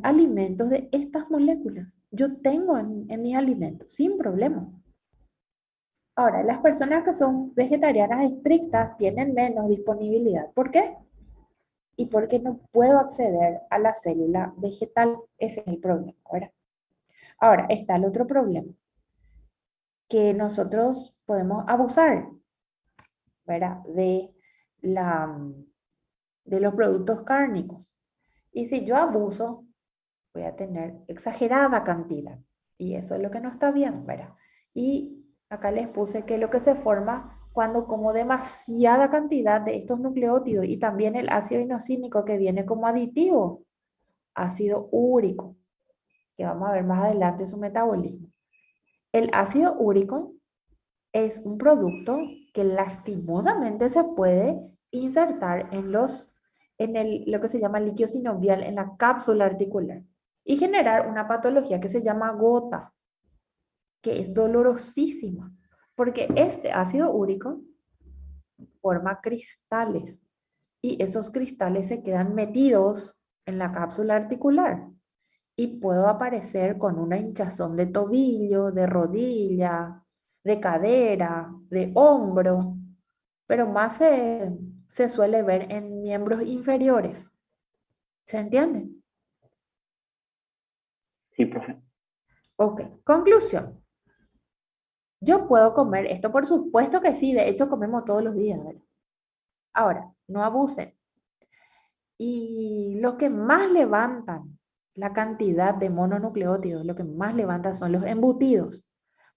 alimentos de estas moléculas. Yo tengo en mis alimentos, sin problema. Ahora, las personas que son vegetarianas estrictas tienen menos disponibilidad. ¿Por qué? Y porque no puedo acceder a la célula vegetal. Ese es el problema, ¿verdad? Ahora, está el otro problema, que nosotros podemos abusar, ¿verdad? La, de los productos cárnicos. Y si yo abuso, voy a tener exagerada cantidad. Y eso es lo que no está bien, ¿verdad? Y acá les puse que lo que se forma cuando como demasiada cantidad de estos nucleótidos y también el ácido inosínico que viene como aditivo, ácido úrico, que vamos a ver más adelante su metabolismo. El ácido úrico es un producto que lastimosamente se puede insertar lo que se llama líquido sinovial, en la cápsula articular y generar una patología que se llama gota, que es dolorosísima, porque este ácido úrico forma cristales y esos cristales se quedan metidos en la cápsula articular y puedo aparecer con una hinchazón de tobillo, de rodilla, de cadera, de hombro, pero más se suele ver en miembros inferiores. ¿Se entiende? Sí, profe. Ok, conclusión. Yo puedo comer esto, por supuesto que sí, de hecho comemos todos los días, ¿verdad? Ahora, no abusen. Y lo que más levantan la cantidad de mononucleótidos, lo que más levanta son los embutidos.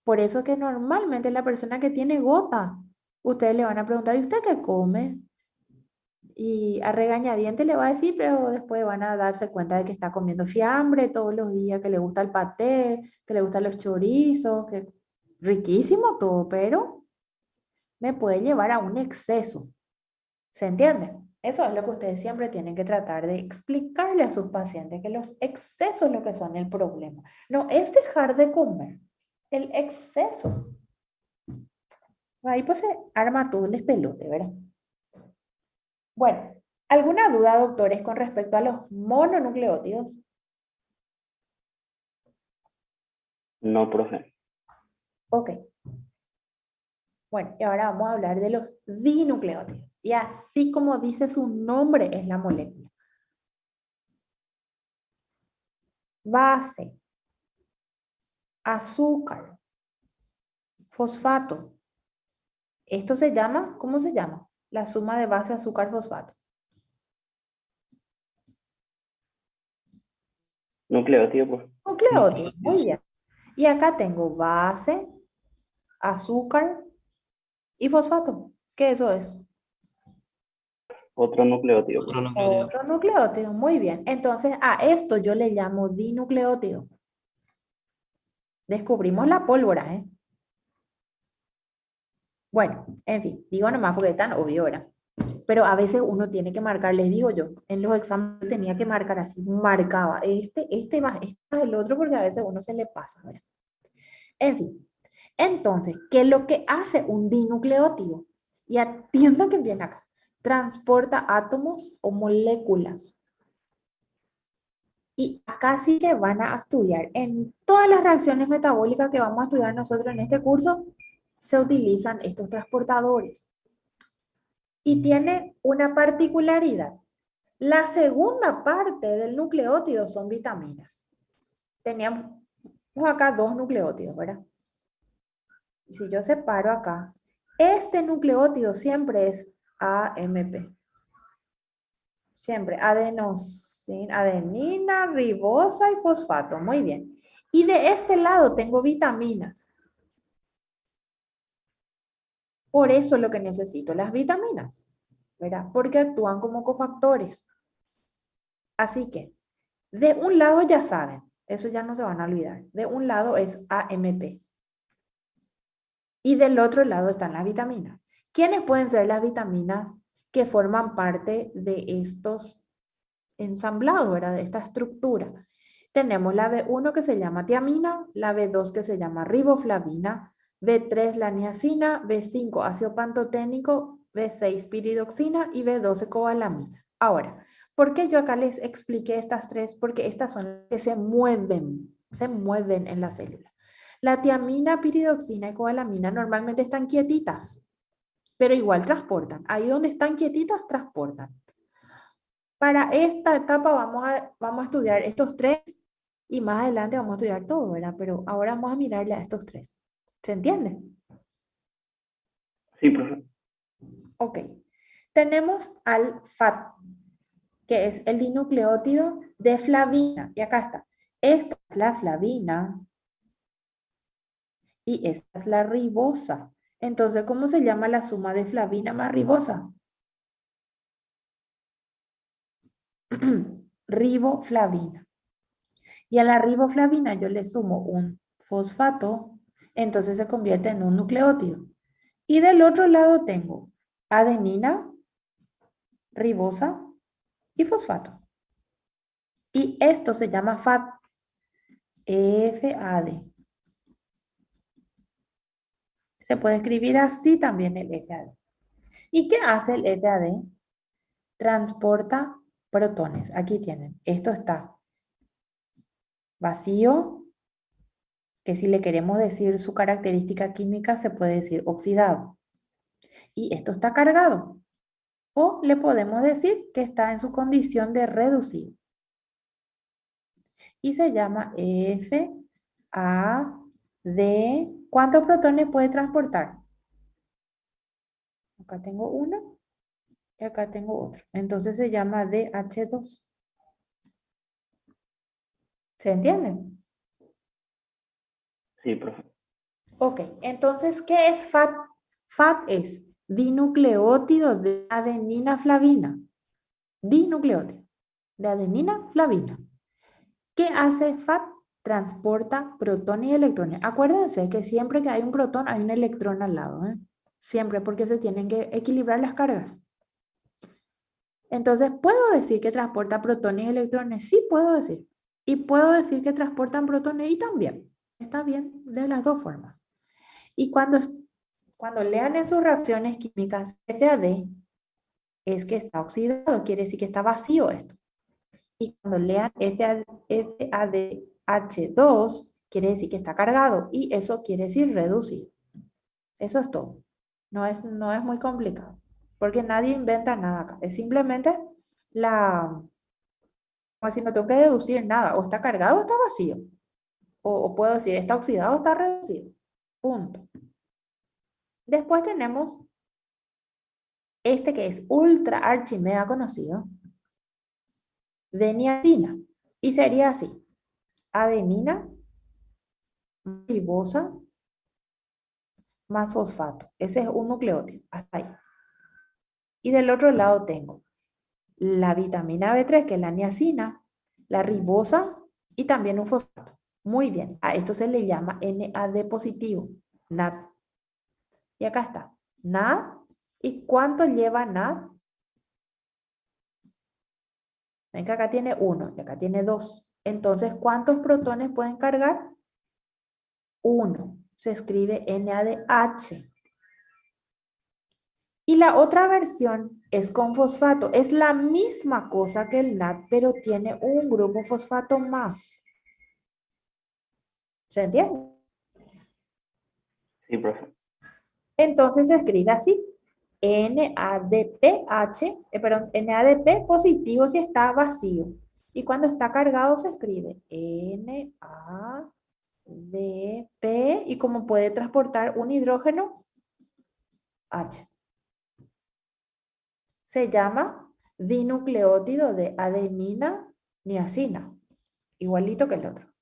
Por eso que normalmente la persona que tiene gota, ustedes le van a preguntar, ¿y usted qué come? Y a regañadiente le va a decir, pero después van a darse cuenta de que está comiendo fiambre todos los días, que le gusta el paté, que le gustan los chorizos, que riquísimo todo, pero me puede llevar a un exceso. ¿Se entiende? Eso es lo que ustedes siempre tienen que tratar de explicarle a sus pacientes, que los excesos es lo que son el problema. No es dejar de comer, el exceso. Ahí pues se arma todo el despelote, ¿verdad? Bueno, ¿alguna duda, doctores, con respecto a los mononucleótidos? No, profe. Ok. Bueno, y ahora vamos a hablar de los dinucleótidos. Y así como dice su nombre, es la molécula. Base, azúcar, fosfato. Esto se llama, ¿cómo se llama? La suma de base, azúcar, fosfato. Nucleótido, pues. Nucleótido, muy bien. Y acá tengo base, azúcar y fosfato. ¿Qué eso es? Otro nucleótido, pues. Otro nucleótido. Otro nucleótido, muy bien. Entonces, a esto yo le llamo dinucleótido. Descubrimos la pólvora, ¿eh? Bueno, en fin, digo nomás porque es tan obvio, ¿verdad? Pero a veces uno tiene que marcar, les digo yo, en los exámenes tenía que marcar así, marcaba este más el otro, porque a veces uno se le pasa, ¿verdad? En fin, entonces, ¿qué es lo que hace un dinucleótido? Y atienda que viene acá. Transporta átomos o moléculas. Y acá sí que van a estudiar. En todas las reacciones metabólicas que vamos a estudiar nosotros en este curso, se utilizan estos transportadores. Y tiene una particularidad. La segunda parte del nucleótido son vitaminas. Teníamos acá dos nucleótidos, ¿verdad? Si yo separo acá, este nucleótido siempre es AMP. Siempre adenina, ribosa y fosfato. Muy bien. Y de este lado tengo vitaminas. Por eso es lo que necesito, las vitaminas, ¿verdad? Porque actúan como cofactores. Así que, de un lado ya saben, eso ya no se van a olvidar. De un lado es AMP. Y del otro lado están las vitaminas. ¿Quiénes pueden ser las vitaminas que forman parte de estos ensamblados, ¿verdad? De esta estructura? Tenemos la B1 que se llama tiamina, la B2 que se llama riboflavina, B3 la niacina, B5 ácido pantoténico, B6 piridoxina y B12 cobalamina. Ahora, ¿por qué yo acá les expliqué estas tres? Porque estas son las que se mueven en la célula. La tiamina, piridoxina y cobalamina normalmente están quietitas, pero igual transportan. Ahí donde están quietitas, transportan. Para esta etapa vamos a estudiar estos tres y más adelante vamos a estudiar todo, ¿verdad? Pero ahora vamos a mirarle a estos tres. ¿Se entiende? Sí, profe. Ok. Tenemos al FAT, que es el dinucleótido de flavina. Y acá está. Esta es la flavina y esta es la ribosa. Entonces, ¿cómo se llama la suma de flavina más ribosa? Riboflavina. Y a la riboflavina yo le sumo un fosfato, entonces se convierte en un nucleótido. Y del otro lado tengo adenina, ribosa y fosfato. Y esto se llama FAD. FAD. Se puede escribir así también el FAD. ¿Y qué hace el FAD? Transporta protones. Aquí tienen. Esto está vacío, que si le queremos decir su característica química se puede decir oxidado. Y esto está cargado. O le podemos decir que está en su condición de reducido. Y se llama FADH. de ¿cuántos protones puede transportar? Acá tengo uno y acá tengo otro. Entonces se llama DH2. ¿Se entiende? Sí, profe. Ok, entonces, ¿qué es FAT? FAT es dinucleótido de adenina flavina. Dinucleótido de adenina flavina. ¿Qué hace FAT? Transporta protones y electrones. Acuérdense que siempre que hay un protón hay un electrón al lado, ¿eh? Siempre, porque se tienen que equilibrar las cargas. Entonces, ¿puedo decir que transporta protones y electrones? Sí, puedo decir. Y puedo decir que transportan protones y también. Está bien de las dos formas. Y cuando lean en sus reacciones químicas FAD, es que está oxidado, quiere decir que está vacío esto. Y cuando lean FADH2, quiere decir que está cargado. Y eso quiere decir reducido. Eso es todo. No es muy complicado. Porque nadie inventa nada acá. Es simplemente como si no tengo que deducir nada. O está cargado o está vacío. O puedo decir, está oxidado o está reducido. Punto. Después tenemos este que es ultra archi mega conocido, de niacina. Y sería así: adenina, ribosa, más fosfato. Ese es un nucleótido. Hasta ahí. Y del otro lado tengo la vitamina B3, que es la niacina, la ribosa y también un fosfato. Muy bien. A esto se le llama NAD positivo, NAD. Y acá está, NAD. ¿Y cuánto lleva NAD? Ven que acá tiene 1 y acá tiene 2. Entonces, ¿cuántos protones pueden cargar? 1. Se escribe NADH. Y la otra versión es con fosfato. Es la misma cosa que el NAD, pero tiene un grupo fosfato más. ¿Se entiende? Sí, profe. Entonces se escribe así: NADPH, perdón, NADP positivo si está vacío. Y cuando está cargado se escribe NADP. Y como puede transportar un hidrógeno, H. Se llama dinucleótido de adenina niacina. Igualito que el otro.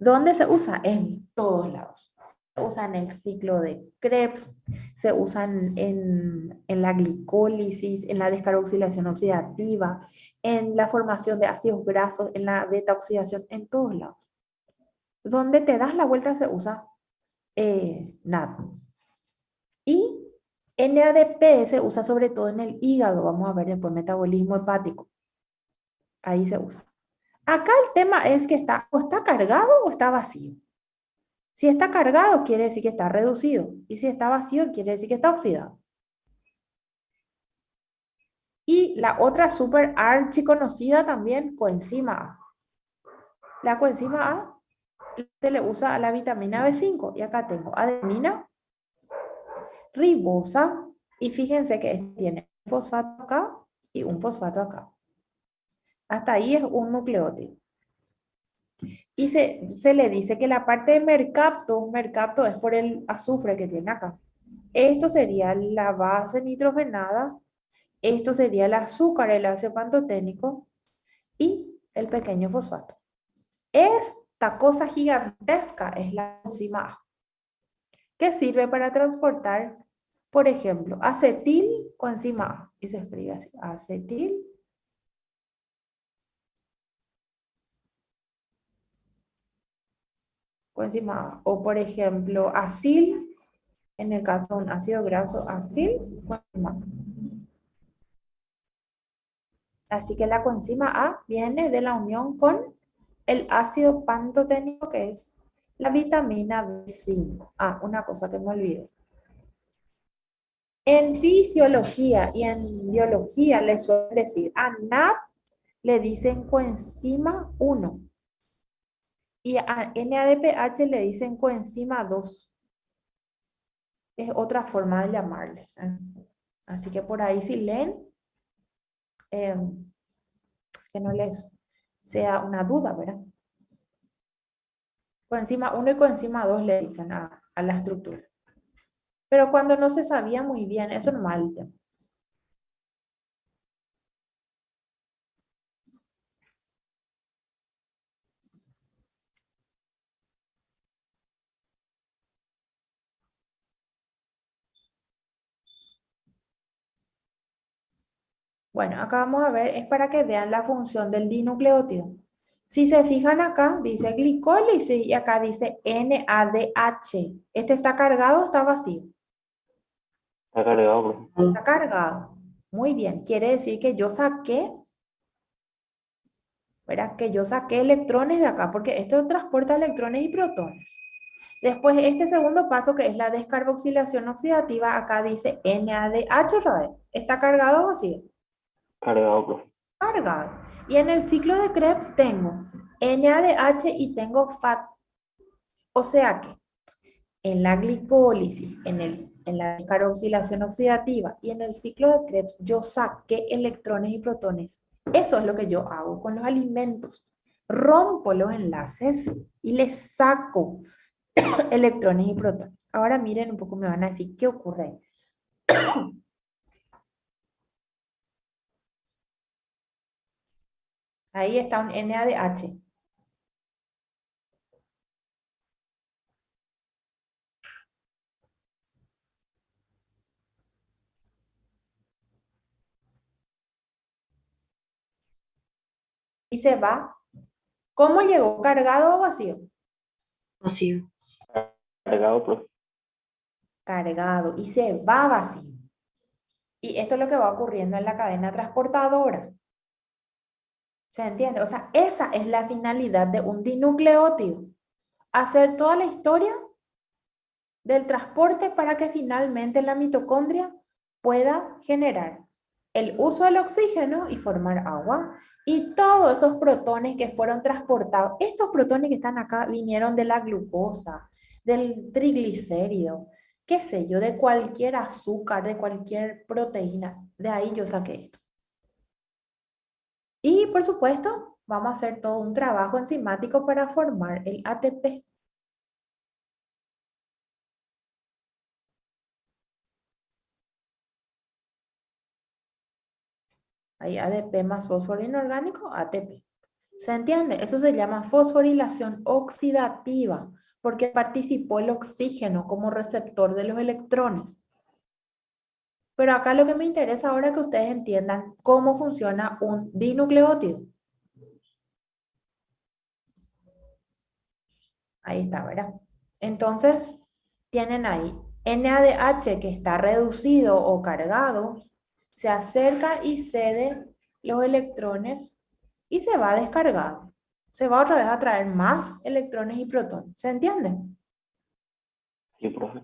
¿Dónde se usa? En todos lados. Se usa en el ciclo de Krebs, se usan en la glicólisis, en la descarboxilación oxidativa, en la formación de ácidos grasos, en la beta oxidación, en todos lados. Donde te das la vuelta se usa NAD. Y NADP se usa sobre todo en el hígado. Vamos a ver después metabolismo hepático. Ahí se usa. Acá el tema es que o está cargado o está vacío. Si está cargado, quiere decir que está reducido. Y si está vacío, quiere decir que está oxidado. Y la otra súper archi conocida también, coenzima A. La coenzima A se le usa a la vitamina B5. Y acá tengo adenina, ribosa. Y fíjense que tiene un fosfato acá y un fosfato acá. Hasta ahí es un nucleótido. Y se le dice que la parte de mercapto es por el azufre que tiene acá. Esto sería la base nitrogenada, esto sería el azúcar, el ácido pantoténico y el pequeño fosfato. Esta cosa gigantesca es la enzima A, que sirve para transportar, por ejemplo, acetil coenzima A, y se escribe así: acetil coenzima A, o por ejemplo, acil, en el caso de un ácido graso, acil coenzima A. Así que la coenzima A viene de la unión con el ácido pantoténico, que es la vitamina B5. Ah, una cosa que me olvidé. En fisiología y en biología le suelen decir a NAD, le dicen coenzima 1. Y a NADPH le dicen coenzima 2. Es otra forma de llamarles. Así que por ahí si leen, eh, que no les sea una duda, ¿verdad? Coenzima 1 y coenzima 2 le dicen a la estructura. Pero cuando no se sabía muy bien, eso no es el tema. Bueno, acá vamos a ver, es para que vean la función del dinucleótido. Si se fijan acá, dice glicólisis y acá dice NADH. ¿Este está cargado o está vacío? Está cargado, profe. Está cargado. Muy bien, quiere decir que yo saqué, ¿verdad? Que yo saqué electrones de acá, porque esto transporta electrones y protones. Después, este segundo paso, que es la descarboxilación oxidativa, acá dice NADH otra vez. ¿Está cargado o vacío? Cargado, profe. Cargado. Y en el ciclo de Krebs tengo NADH y tengo FAT. O sea que en la glicólisis, en la descarboxilación oxidativa y en el ciclo de Krebs yo saqué electrones y protones. Eso es lo que yo hago con los alimentos. Rompo los enlaces y les saco electrones y protones. Ahora miren un poco, me van a decir qué ocurre. Ahí está un NADH. Y se va. ¿Cómo llegó? ¿Cargado o vacío? Vacío. Cargado, profe. Cargado. Y se va vacío. Y esto es lo que va ocurriendo en la cadena transportadora. ¿Se entiende? O sea, esa es la finalidad de un dinucleótido. Hacer toda la historia del transporte para que finalmente la mitocondria pueda generar el uso del oxígeno y formar agua. Y todos esos protones que fueron transportados, estos protones que están acá vinieron de la glucosa, del triglicérido, qué sé yo, de cualquier azúcar, de cualquier proteína. De ahí yo saqué esto. Y por supuesto, vamos a hacer todo un trabajo enzimático para formar el ATP. Hay ADP más fósforo inorgánico, ATP. ¿Se entiende? Eso se llama fosforilación oxidativa, porque participó el oxígeno como receptor de los electrones. Pero acá lo que me interesa ahora es que ustedes entiendan cómo funciona un dinucleótido. Ahí está, ¿verdad? Entonces, tienen ahí NADH que está reducido o cargado, se acerca y cede los electrones y se va descargado. Se va otra vez a traer más electrones y protones. ¿Se entiende? Sí, profe.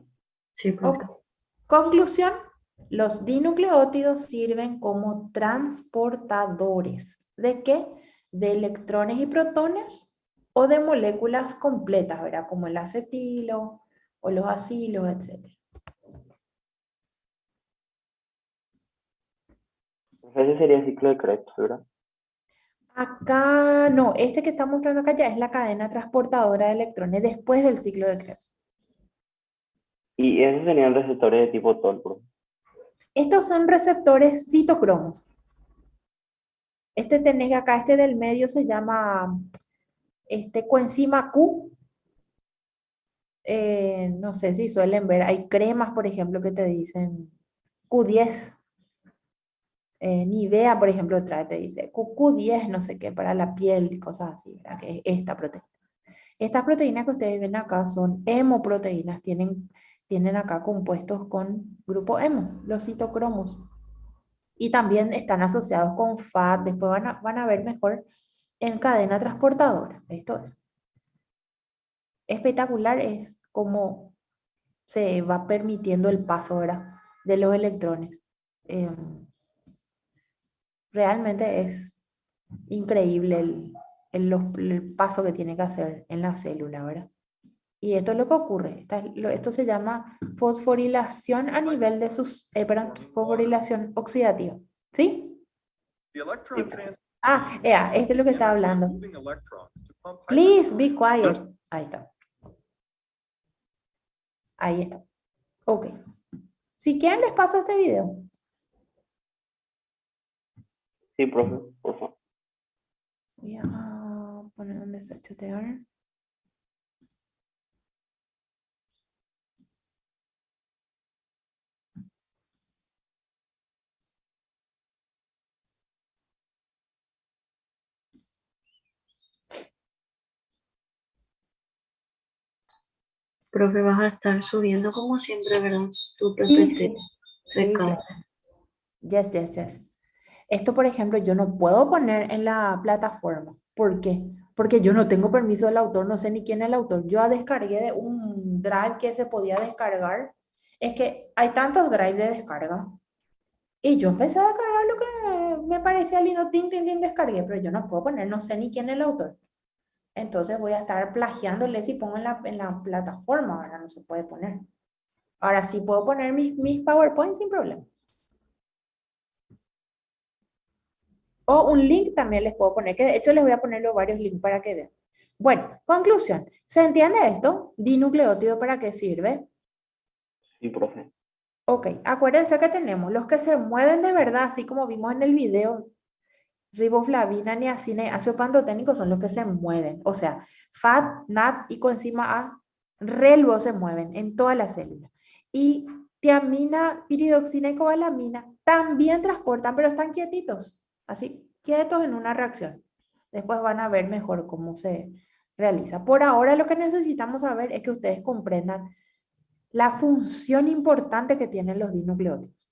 Sí, profe. Ok. Conclusión, los dinucleótidos sirven como transportadores. ¿De qué? De electrones y protones o de moléculas completas, ¿verdad? Como el acetilo o los acilos, etc. Profe, ese sería el ciclo de Krebs, ¿verdad? Acá, no, este que está mostrando acá ya es la cadena transportadora de electrones después del ciclo de Krebs. Y esos serían receptores de tipo TOL, profe. Estos son receptores citocromos. Este tenés acá, este del medio se llama coenzima Q. No sé si suelen ver, hay cremas, por ejemplo, que te dicen Q10. Nivea, por ejemplo, te dice Q10, no sé qué, para la piel y cosas así, ¿verdad? Que es esta proteína. Estas proteínas que ustedes ven acá son hemoproteínas, tienen acá compuestos con grupo hemo, los citocromos. Y también están asociados con FAT, después van a ver mejor en cadena transportadora. Esto es espectacular, es como se va permitiendo el paso, ¿verdad? De los electrones. Realmente es increíble el paso que tiene que hacer en la célula, ¿verdad? Y esto es lo que ocurre. Esto se llama fosforilación a nivel de perdón, fosforilación oxidativa. ¿Sí? Sí, profe. Ah, este es lo que está hablando. Please be quiet. Ahí está. Ahí está. Ok. Si quieren les paso este video. Sí, profe, por favor. Voy a poner donde está chatear. Profe, vas a estar subiendo como siempre, ¿verdad? Tu Y PPT sí, de sí, CAD. claro. Yes, yes, yes. Esto, por ejemplo, yo no puedo poner en la plataforma. ¿Por qué? Porque yo no tengo permiso del autor, no sé ni quién es el autor. Yo descargué de un drive que se podía descargar. Es que hay tantos drives de descarga. Y yo empecé a descargar lo que me parecía lindo, tin, tin, tin, descargué, pero yo no puedo poner, no sé ni quién es el autor. Entonces voy a estar plagiándole si pongo en la plataforma, ahora no se puede poner. Ahora sí puedo poner mis PowerPoint sin problema. O un link también les puedo poner, que de hecho les voy a poner los varios links para que vean. Bueno, conclusión. ¿Se entiende esto? Dinucleótido, ¿para qué sirve? Sí, profe. Ok, acuérdense que tenemos los que se mueven de verdad, así como vimos en el video, riboflavina, niacina y ácido pantoténico son los que se mueven. O sea, FAT, NAT y coenzima A, relvo se mueven en todas las células. Y tiamina, piridoxina y cobalamina también transportan, pero están quietitos, así, quietos en una reacción. Después van a ver mejor cómo se realiza. Por ahora lo que necesitamos saber es que ustedes comprendan la función importante que tienen los dinucleótidos.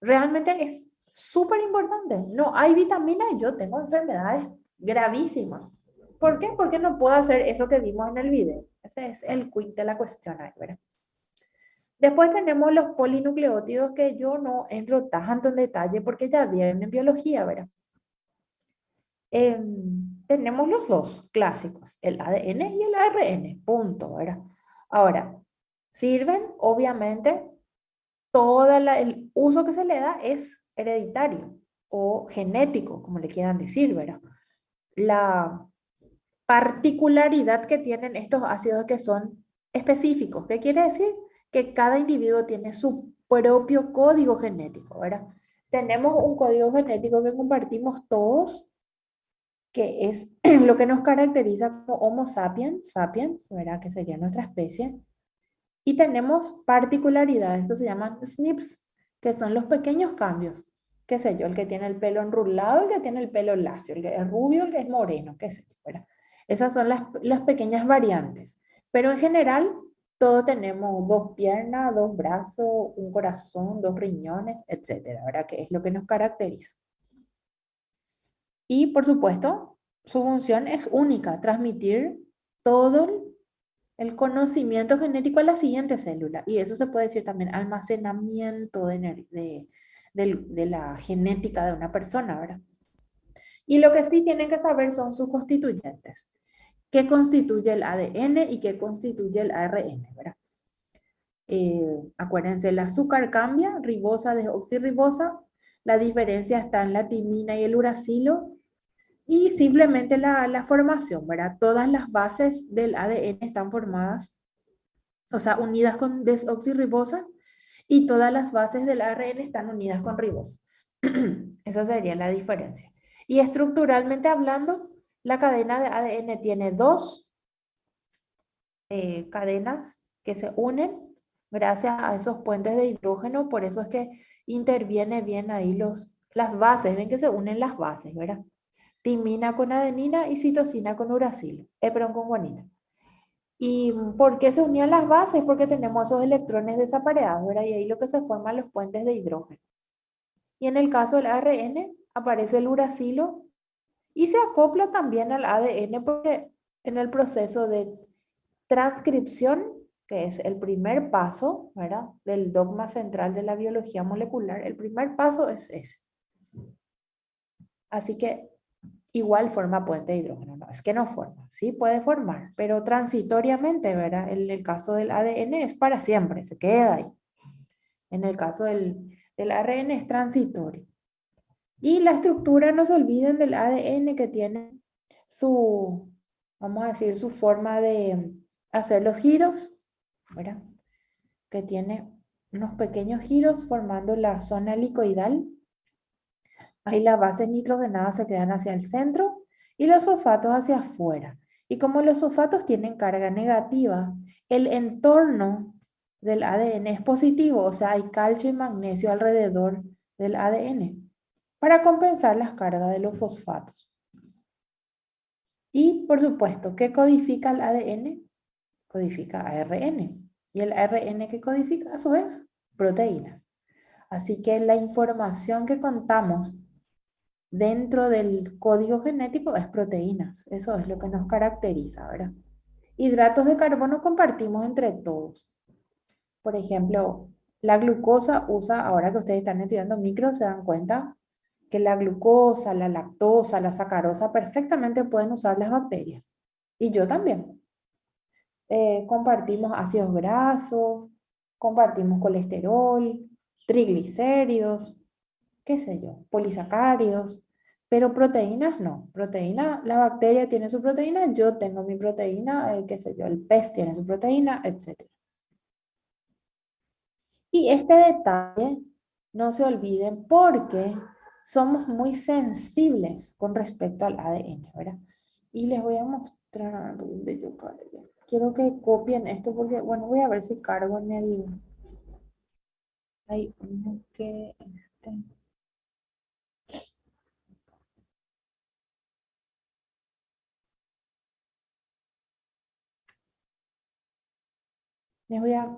Realmente es súper importante. No hay vitamina y yo tengo enfermedades gravísimas. ¿Por qué? Porque no puedo hacer eso que vimos en el video. Ese es el quid de la cuestión ahí, ¿verdad? Después tenemos los polinucleótidos que yo no entro tanto en detalle porque ya dieron en biología, ¿verdad? Tenemos los dos clásicos, el ADN y el ARN, punto, ¿verdad? Ahora, sirven, obviamente, el uso que se le da es hereditario o genético, como le quieran decir, ¿verdad? La particularidad que tienen estos ácidos que son específicos, ¿qué quiere decir? Que cada individuo tiene su propio código genético, ¿verdad? Tenemos un código genético que compartimos todos, que es lo que nos caracteriza como Homo sapiens, sapiens, ¿verdad? Que sería nuestra especie. Y tenemos particularidades que se llaman SNPs, que son los pequeños cambios. Qué sé yo, el que tiene el pelo enrulado, el que tiene el pelo lacio, el que es rubio, el que es moreno, qué sé yo, ¿verdad? Esas son las pequeñas variantes. Pero en general, todos tenemos dos piernas, dos brazos, un corazón, dos riñones, etcétera, ¿verdad? Que es lo que nos caracteriza. Y por supuesto, su función es única, transmitir todo el conocimiento genético a la siguiente célula. Y eso se puede decir también almacenamiento de la genética de una persona, ¿verdad? Y lo que sí tienen que saber son sus constituyentes. ¿Qué constituye el ADN y qué constituye el ARN, ¿verdad? Acuérdense, el azúcar cambia, ribosa, desoxirribosa. La diferencia está en la timina y el uracilo. Y simplemente la formación, ¿verdad? Todas las bases del ADN están formadas, o sea, unidas con desoxirribosa, y todas las bases del ARN están unidas con ribosa. Esa sería la diferencia. Y estructuralmente hablando, la cadena de ADN tiene dos cadenas que se unen gracias a esos puentes de hidrógeno, por eso es que interviene bien ahí las bases, ven que se unen las bases, ¿verdad? Timina con adenina y citosina con uracilo, perdón, con guanina. ¿Y por qué se unían las bases? Porque tenemos esos electrones desapareados, ¿verdad? Y ahí lo que se forman los puentes de hidrógeno. Y en el caso del ARN aparece el uracilo y se acopla también al ADN porque en el proceso de transcripción, que es el primer paso, ¿verdad? Del dogma central de la biología molecular, el primer paso es ese. Así que igual forma puente de hidrógeno, no, es que no forma, sí puede formar, pero transitoriamente, ¿verdad? En el caso del ADN es para siempre, se queda ahí. En el caso del ARN es transitorio. Y la estructura, no se olviden del ADN que tiene su, vamos a decir, su forma de hacer los giros, ¿verdad? que tiene unos pequeños giros formando la zona helicoidal. Ahí las bases nitrogenadas se quedan hacia el centro y los fosfatos hacia afuera. Y como los fosfatos tienen carga negativa, el entorno del ADN es positivo, o sea, hay calcio y magnesio alrededor del ADN para compensar las cargas de los fosfatos. Y por supuesto, ¿qué codifica el ADN? Codifica ARN. Y el ARN que codifica a su vez proteínas. Así que la información que contamos dentro del código genético es proteínas. Eso es lo que nos caracteriza, ¿verdad? Hidratos de carbono compartimos entre todos. Por ejemplo, la glucosa usa, ahora que ustedes están estudiando micro, se dan cuenta que la glucosa, la lactosa, la sacarosa perfectamente pueden usar las bacterias. Y yo también. Compartimos ácidos grasos, compartimos colesterol, triglicéridos, qué sé yo, polisacáridos, pero proteínas no. Proteína, la bacteria tiene su proteína, yo tengo mi proteína, qué sé yo, el pez tiene su proteína, etc. Y este detalle, no se olviden porque somos muy sensibles con respecto al ADN, ¿verdad? Y les voy a mostrar dónde yo cargué. Quiero que copien esto porque, bueno, voy a ver si cargo en el... Hay uno que, les voy a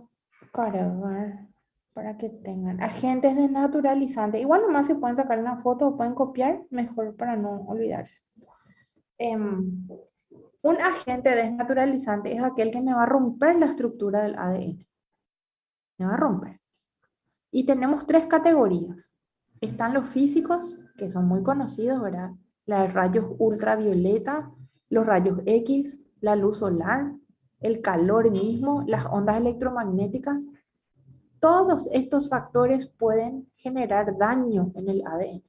cargar para que tengan agentes desnaturalizantes. Igual nomás si pueden sacar una foto o pueden copiar, mejor para no olvidarse. Un agente desnaturalizante es aquel que me va a romper la estructura del ADN. Me va a romper. Y tenemos tres categorías. Están los físicos, que son muy conocidos, ¿verdad? Los rayos ultravioleta, los rayos X, la luz solar, el calor mismo, las ondas electromagnéticas. Todos estos factores pueden generar daño en el ADN.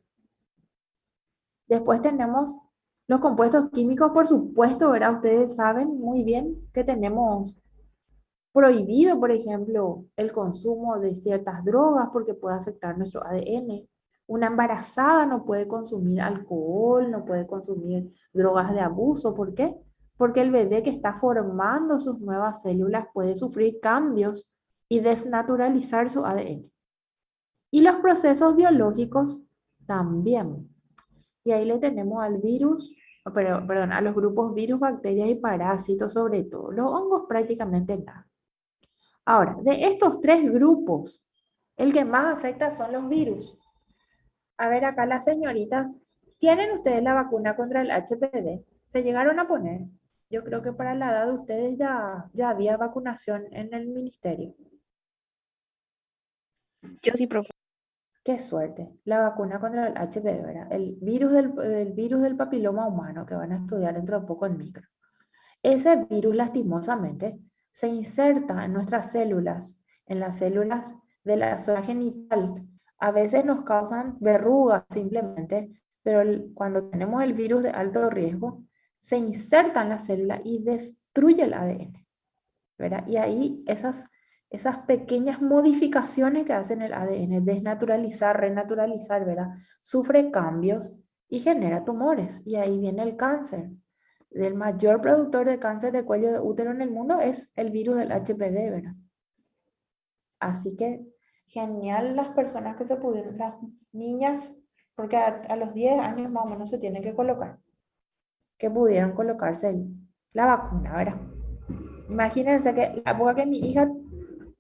Después tenemos los compuestos químicos, por supuesto, ¿verdad? Ustedes saben muy bien que tenemos prohibido, por ejemplo, el consumo de ciertas drogas porque puede afectar nuestro ADN. Una embarazada no puede consumir alcohol, no puede consumir drogas de abuso. ¿Por qué? Porque el bebé que está formando sus nuevas células puede sufrir cambios y desnaturalizar su ADN. Y los procesos biológicos también. Y ahí le tenemos al virus, perdón, a los grupos virus, bacterias y parásitos sobre todo. Los hongos prácticamente nada. Ahora, de estos tres grupos, el que más afecta son los virus. A ver, acá las señoritas, ¿tienen ustedes la vacuna contra el HPV? ¿Se llegaron a poner? Yo creo que para la edad de ustedes ya había vacunación en el ministerio. Yo sí, profe. Qué suerte. La vacuna contra el HPV, ¿verdad? El virus del papiloma humano que van a estudiar dentro de poco en micro. Ese virus, lastimosamente, se inserta en nuestras células, en las células de la zona genital. A veces nos causan verrugas simplemente, pero cuando tenemos el virus de alto riesgo, se inserta en la célula y destruye el ADN, ¿verdad? Y ahí esas pequeñas modificaciones que hacen el ADN, desnaturalizar, renaturalizar, ¿verdad? Sufre cambios y genera tumores. Y ahí viene el cáncer. El mayor productor de cáncer de cuello de útero en el mundo es el virus del HPV, ¿verdad? Así que genial las personas que se pudieron, las niñas, porque a los 10 años más o menos se tienen que colocar, que pudieron colocarse la vacuna, ¿verdad? Imagínense que la época que mi hija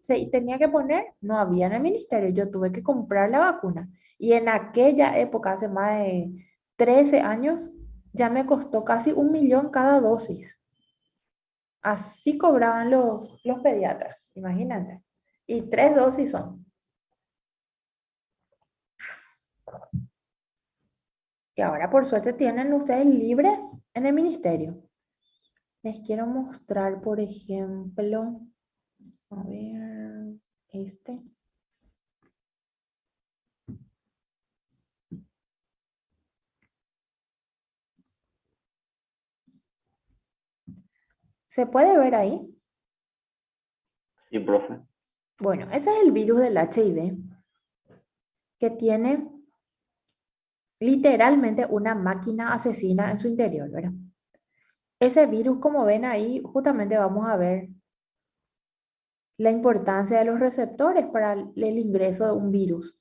se tenía que poner, no había en el ministerio, yo tuve que comprar la vacuna. Y en aquella época, hace más de 13 años, ya me costó casi 1.000.000 cada dosis. Así cobraban los pediatras, imagínense. Y 3 dosis son. Y ahora por suerte tienen ustedes libre en el ministerio. Les quiero mostrar, por ejemplo, a ver, este. ¿Se puede ver ahí? Sí, profe. Bueno, ese es el virus del HIV que tiene literalmente una máquina asesina en su interior, ¿verdad? Ese virus, como ven ahí, justamente vamos a ver la importancia de los receptores para el ingreso de un virus,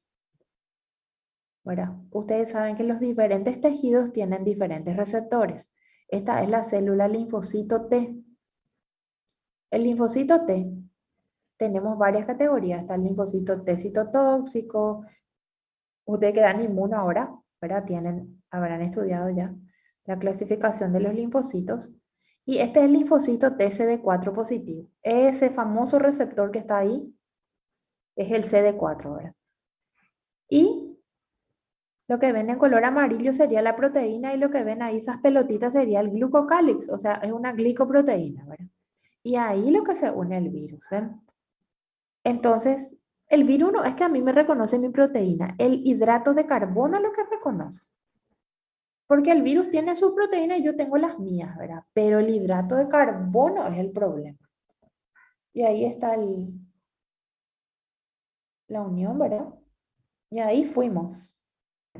¿verdad? Ustedes saben que los diferentes tejidos tienen diferentes receptores. Esta es la célula linfocito T. El linfocito T, tenemos varias categorías. Está el linfocito T citotóxico. Ustedes que dan inmuno ahora, ¿verdad? Habrán estudiado ya la clasificación de los linfocitos. Y este es el linfocito TCD4 positivo. Ese famoso receptor que está ahí es el CD4, ¿verdad? Y lo que ven en color amarillo sería la proteína y lo que ven ahí, esas pelotitas, sería el glucocálix, o sea, es una glicoproteína, ¿verdad? Y ahí lo que se une el virus, ¿ven? Entonces, el virus no es que a mí me reconoce mi proteína, el hidrato de carbono es lo que reconoce. Porque el virus tiene su proteína y yo tengo las mías, ¿verdad? Pero el hidrato de carbono es el problema. Y ahí está la unión, ¿verdad? Y ahí fuimos.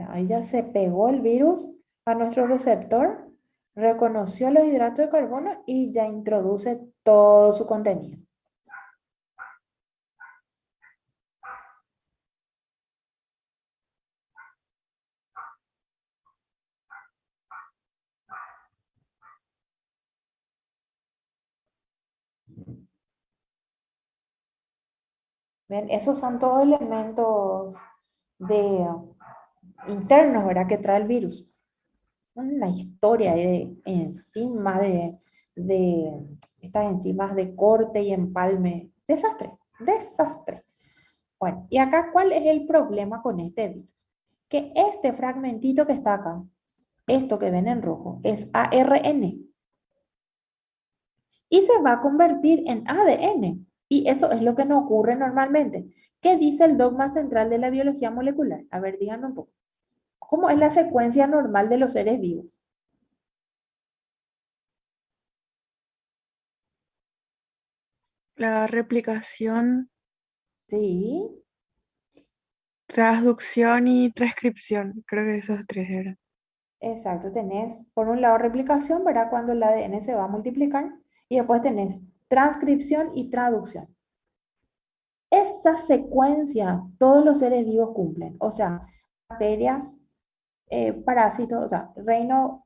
Ahí ya se pegó el virus a nuestro receptor, reconoció los hidratos de carbono y ya introduce todo su contenido. ¿Ven? Esos son todos elementos de, internos, ¿verdad? Que trae el virus. Una historia de enzimas, de estas enzimas de corte y empalme. Desastre, desastre. Bueno, y acá, ¿cuál es el problema con este virus? Que este fragmentito que está acá, esto que ven en rojo, es ARN y se va a convertir en ADN. Y eso es lo que no ocurre normalmente. ¿Qué dice el dogma central de la biología molecular? A ver, díganme un poco. ¿Cómo es la secuencia normal de los seres vivos? La replicación, Sí, transducción y transcripción. Creo que esos tres eran. exacto. Tenés, por un lado, replicación, ¿verdad? Cuando el ADN se va a multiplicar. Y después tenés transcripción y traducción. Esa secuencia todos los seres vivos cumplen. O sea, bacterias, parásitos, o sea, reino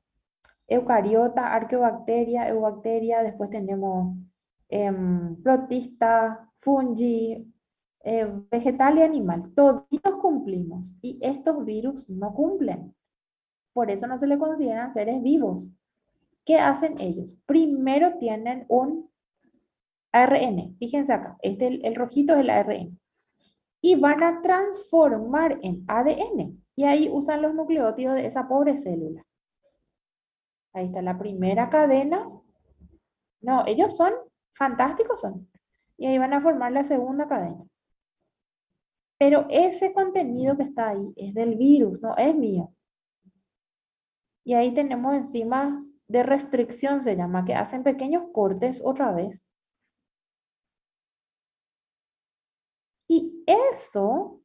eucariota, arqueobacteria, eubacteria, después tenemos protista, fungi, vegetal y animal. Todos cumplimos y estos virus no cumplen. Por eso no se le consideran seres vivos. ¿Qué hacen ellos? Primero tienen un ARN. Fíjense acá, el rojito es el ARN. Y van a transformar en ADN. Y ahí usan los nucleótidos de esa pobre célula. Ahí está la primera cadena. No, ellos son fantásticos, son. Y ahí van a formar la segunda cadena. Pero ese contenido que está ahí es del virus, no es mío. Y ahí tenemos enzimas de restricción, se llama, que hacen pequeños cortes otra vez. Y eso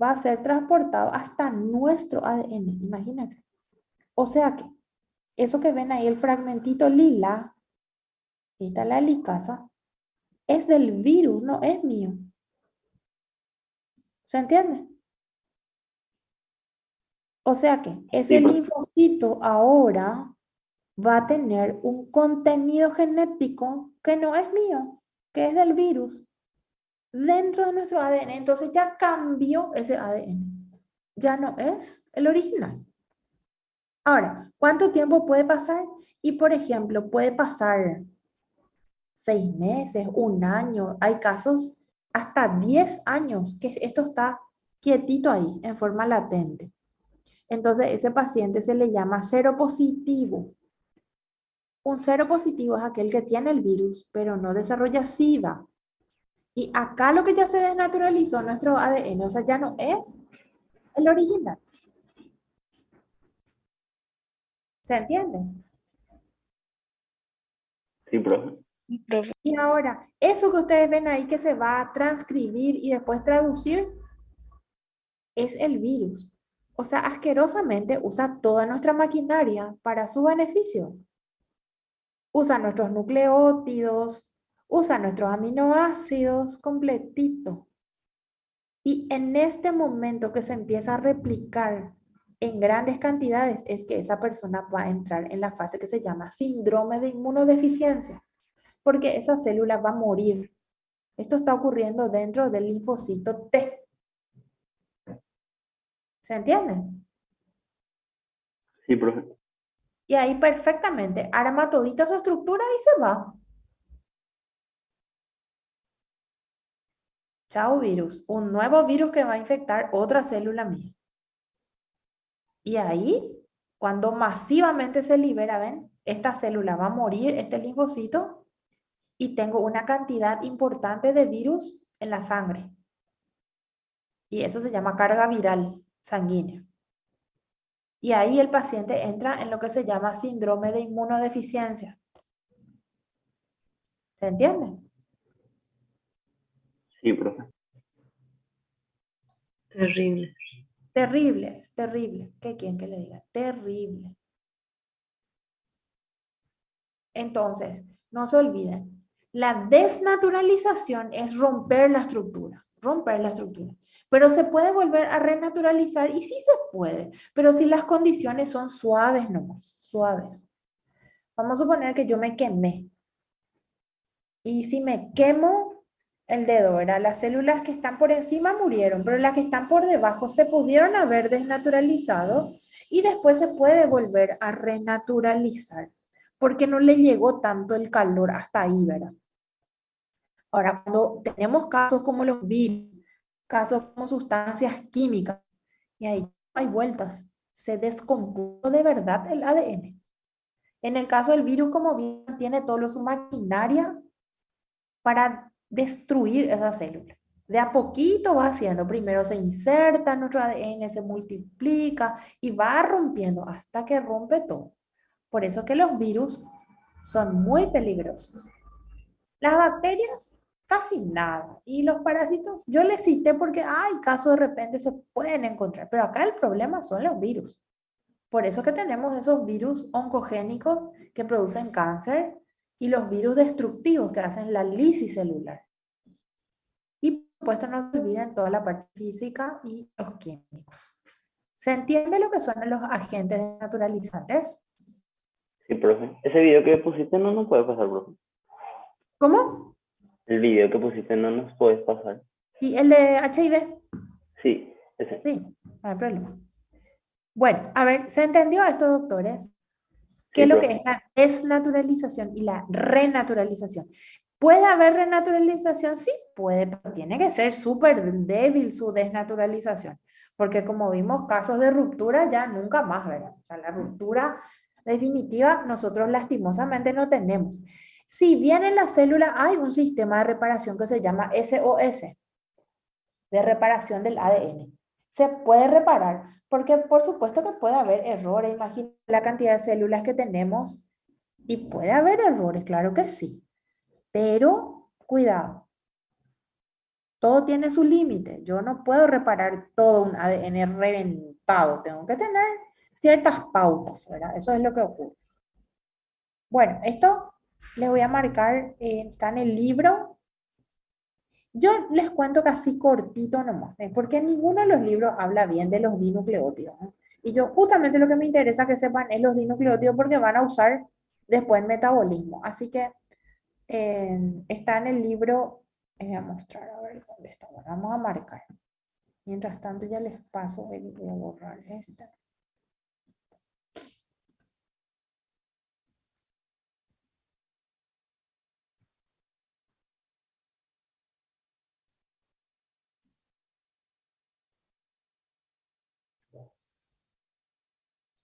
va a ser transportado hasta nuestro ADN, imagínense. O sea que eso que ven ahí, el fragmentito lila, ahí está la helicasa, es del virus, no es mío. ¿Se entiende? O sea que Sí, ese profe. linfocito ahora va a tener un contenido genético que no es mío, que es del virus, dentro de nuestro ADN. Entonces ya cambió ese ADN. Ya no es el original. Ahora, ¿cuánto tiempo puede pasar? Y por ejemplo, puede pasar 6 meses, un año. Hay casos hasta 10 años que esto está quietito ahí, en forma latente. Entonces, ese paciente se le llama seropositivo. Un seropositivo es aquel que tiene el virus, pero no desarrolla SIDA. Y acá lo que ya se desnaturalizó nuestro ADN, o sea, ya no es el original. ¿Se entiende? Sí, profe. Profe, Y ahora, eso que ustedes ven ahí que se va a transcribir y después traducir, es el virus. O sea, asquerosamente usa toda nuestra maquinaria para su beneficio. Usa nuestros nucleótidos, usa nuestros aminoácidos completito. Y en este momento que se empieza a replicar en grandes cantidades, es que esa persona va a entrar en la fase que se llama síndrome de inmunodeficiencia, porque esa célula va a morir. Esto está ocurriendo dentro del linfocito T. ¿Se entiende? Sí, profe. Y ahí perfectamente arma todita su estructura y se va. Chao virus, un nuevo virus que va a infectar otra célula mía. Y ahí, cuando masivamente se libera, ¿ven? Esta célula va a morir, este linfocito, y tengo una cantidad importante de virus en la sangre. Y eso se llama carga viral sanguínea. Y ahí el paciente entra en lo que se llama síndrome de inmunodeficiencia. ¿Se entiende? Sí, profe. Terrible. Terrible, es terrible. ¿Qué quieren que le diga? Terrible. Entonces, no se olviden, la desnaturalización es romper la estructura, romper la estructura. Pero se puede volver a renaturalizar y sí se puede, pero si las condiciones son suaves nomás, suaves. Vamos a suponer que yo me quemé y si me quemo el dedo, ¿verdad? Las células que están por encima murieron, pero las que están por debajo se pudieron haber desnaturalizado y después se puede volver a renaturalizar porque no le llegó tanto el calor hasta ahí, ¿verdad? Ahora, cuando tenemos casos como los virus, casos como sustancias químicas, y ahí no hay vueltas, se descompuso de verdad el ADN. En el caso del virus, como bien, tiene todo su maquinaria para destruir esa célula. De a poquito va haciendo, primero se inserta en nuestro ADN, se multiplica y va rompiendo hasta que rompe todo. Por eso que los virus son muy peligrosos. Las bacterias, casi nada. Y los parásitos, yo les cité porque hay casos de repente se pueden encontrar, pero acá el problema son los virus. Por eso que tenemos esos virus oncogénicos que producen cáncer y los virus destructivos que hacen la lisis celular. Y por supuesto no se olviden toda la parte física y los químicos. ¿Se entiende lo que son los agentes naturalizantes? Sí, profe. Ese video que pusiste no nos puede pasar, profe. ¿Cómo? El video que pusiste no nos puedes pasar. ¿Y el de HIV? Sí, ese. Sí, no hay problema. Bueno, a ver, ¿se entendió esto, doctores? ¿Qué Sí, es lo que profe. es la desnaturalización y la renaturalización? ¿Puede haber renaturalización? Sí, puede, pero tiene que ser súper débil su desnaturalización, porque como vimos, casos de ruptura ya nunca más, ¿verdad? O sea, la ruptura definitiva nosotros lastimosamente no tenemos. Si bien en la célula hay un sistema de reparación que se llama SOS, de reparación del ADN. Se puede reparar, porque por supuesto que puede haber errores. Imagina la cantidad de células que tenemos y puede haber errores, claro que sí. Pero cuidado, todo tiene su límite. Yo no puedo reparar todo un ADN reventado. Tengo que tener ciertas pautas, ¿verdad? Eso es lo que ocurre. Bueno, esto les voy a marcar, está en el libro. Yo les cuento casi cortito nomás, porque ninguno de los libros habla bien de los dinucleótidos, ¿no? Y yo justamente lo que me interesa que sepan es los dinucleótidos porque van a usar después el metabolismo. Así que está en el libro, voy a mostrar a ver dónde está. Bueno, vamos a marcar. Mientras tanto ya les paso, voy a borrar esta.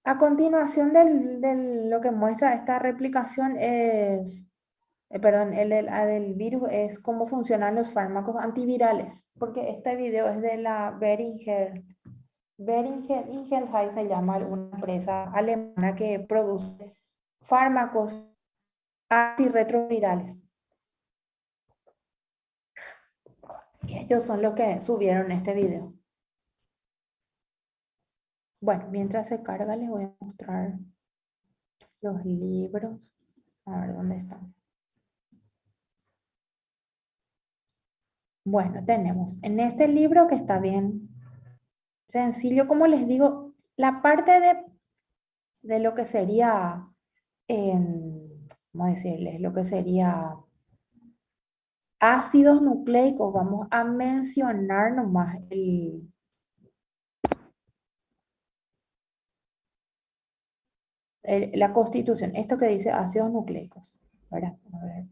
A continuación de lo que muestra esta replicación es perdón, del virus es cómo funcionan los fármacos antivirales, porque este video es de la Beringer Ingelheim se llama una empresa alemana que produce fármacos antirretrovirales. Y ellos son los que subieron este video. Bueno, mientras se carga les voy a mostrar los libros. A ver dónde están. Bueno, tenemos en este libro que está bien sencillo, como les digo, la parte de lo que sería, ¿cómo decirles? Lo que sería ácidos nucleicos, vamos a mencionar nomás la constitución, esto que dice ácidos nucleicos, ¿verdad? A ver,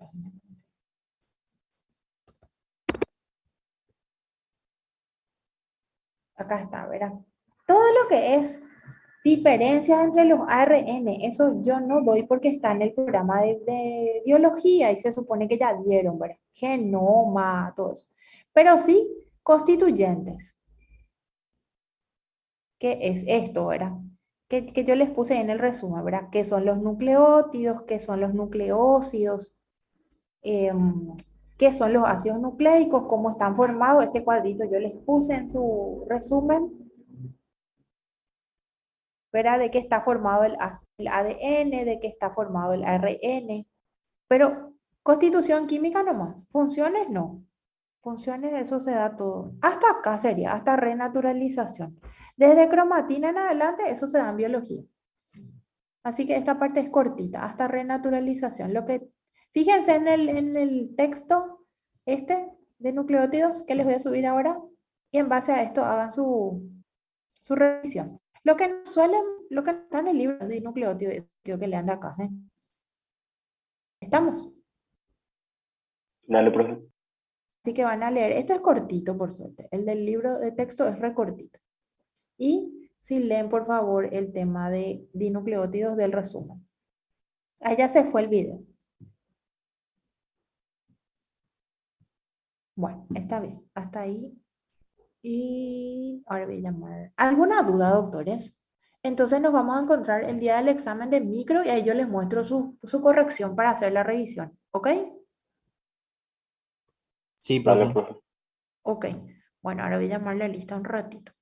acá está, ¿verdad? Todo lo que es diferencias entre los ARN, eso yo no doy porque está en el programa de biología y se supone que ya dieron, ¿verdad? Genoma, todo eso. Pero sí, constituyentes, que es esto, ¿verdad? Que yo les puse en el resumen, ¿verdad? ¿Qué son los nucleótidos? ¿Qué son los nucleócidos? ¿Qué son los ácidos nucleicos? ¿Cómo están formados? Este cuadrito yo les puse en su resumen. ¿Verdad? De qué está formado el ADN, de qué está formado el ARN, pero constitución química nomás, funciones no. Funciones de eso se da todo. Hasta acá sería, hasta renaturalización. Desde cromatina en adelante, eso se da en biología. Así que esta parte es cortita, hasta renaturalización. Fíjense en el texto este de nucleótidos que les voy a subir ahora y en base a esto hagan su revisión. Lo que no está en el libro de nucleótidos, quiero que lean de acá. ¿Eh? ¿Estamos? Dale, profe. Así que van a leer. Esto es cortito, por suerte. El del libro de texto es recortito. Y si leen, por favor, el tema de dinucleótidos del resumen. Allá se fue el video. Bueno, está bien. Hasta ahí. Y ahora voy a llamar. ¿Alguna duda, doctores? Entonces nos vamos a encontrar el día del examen de micro y ahí yo les muestro su corrección para hacer la revisión. ¿Ok? Sí, Dale, profe. profe. Ok. Bueno, ahora voy a llamar la lista un ratito.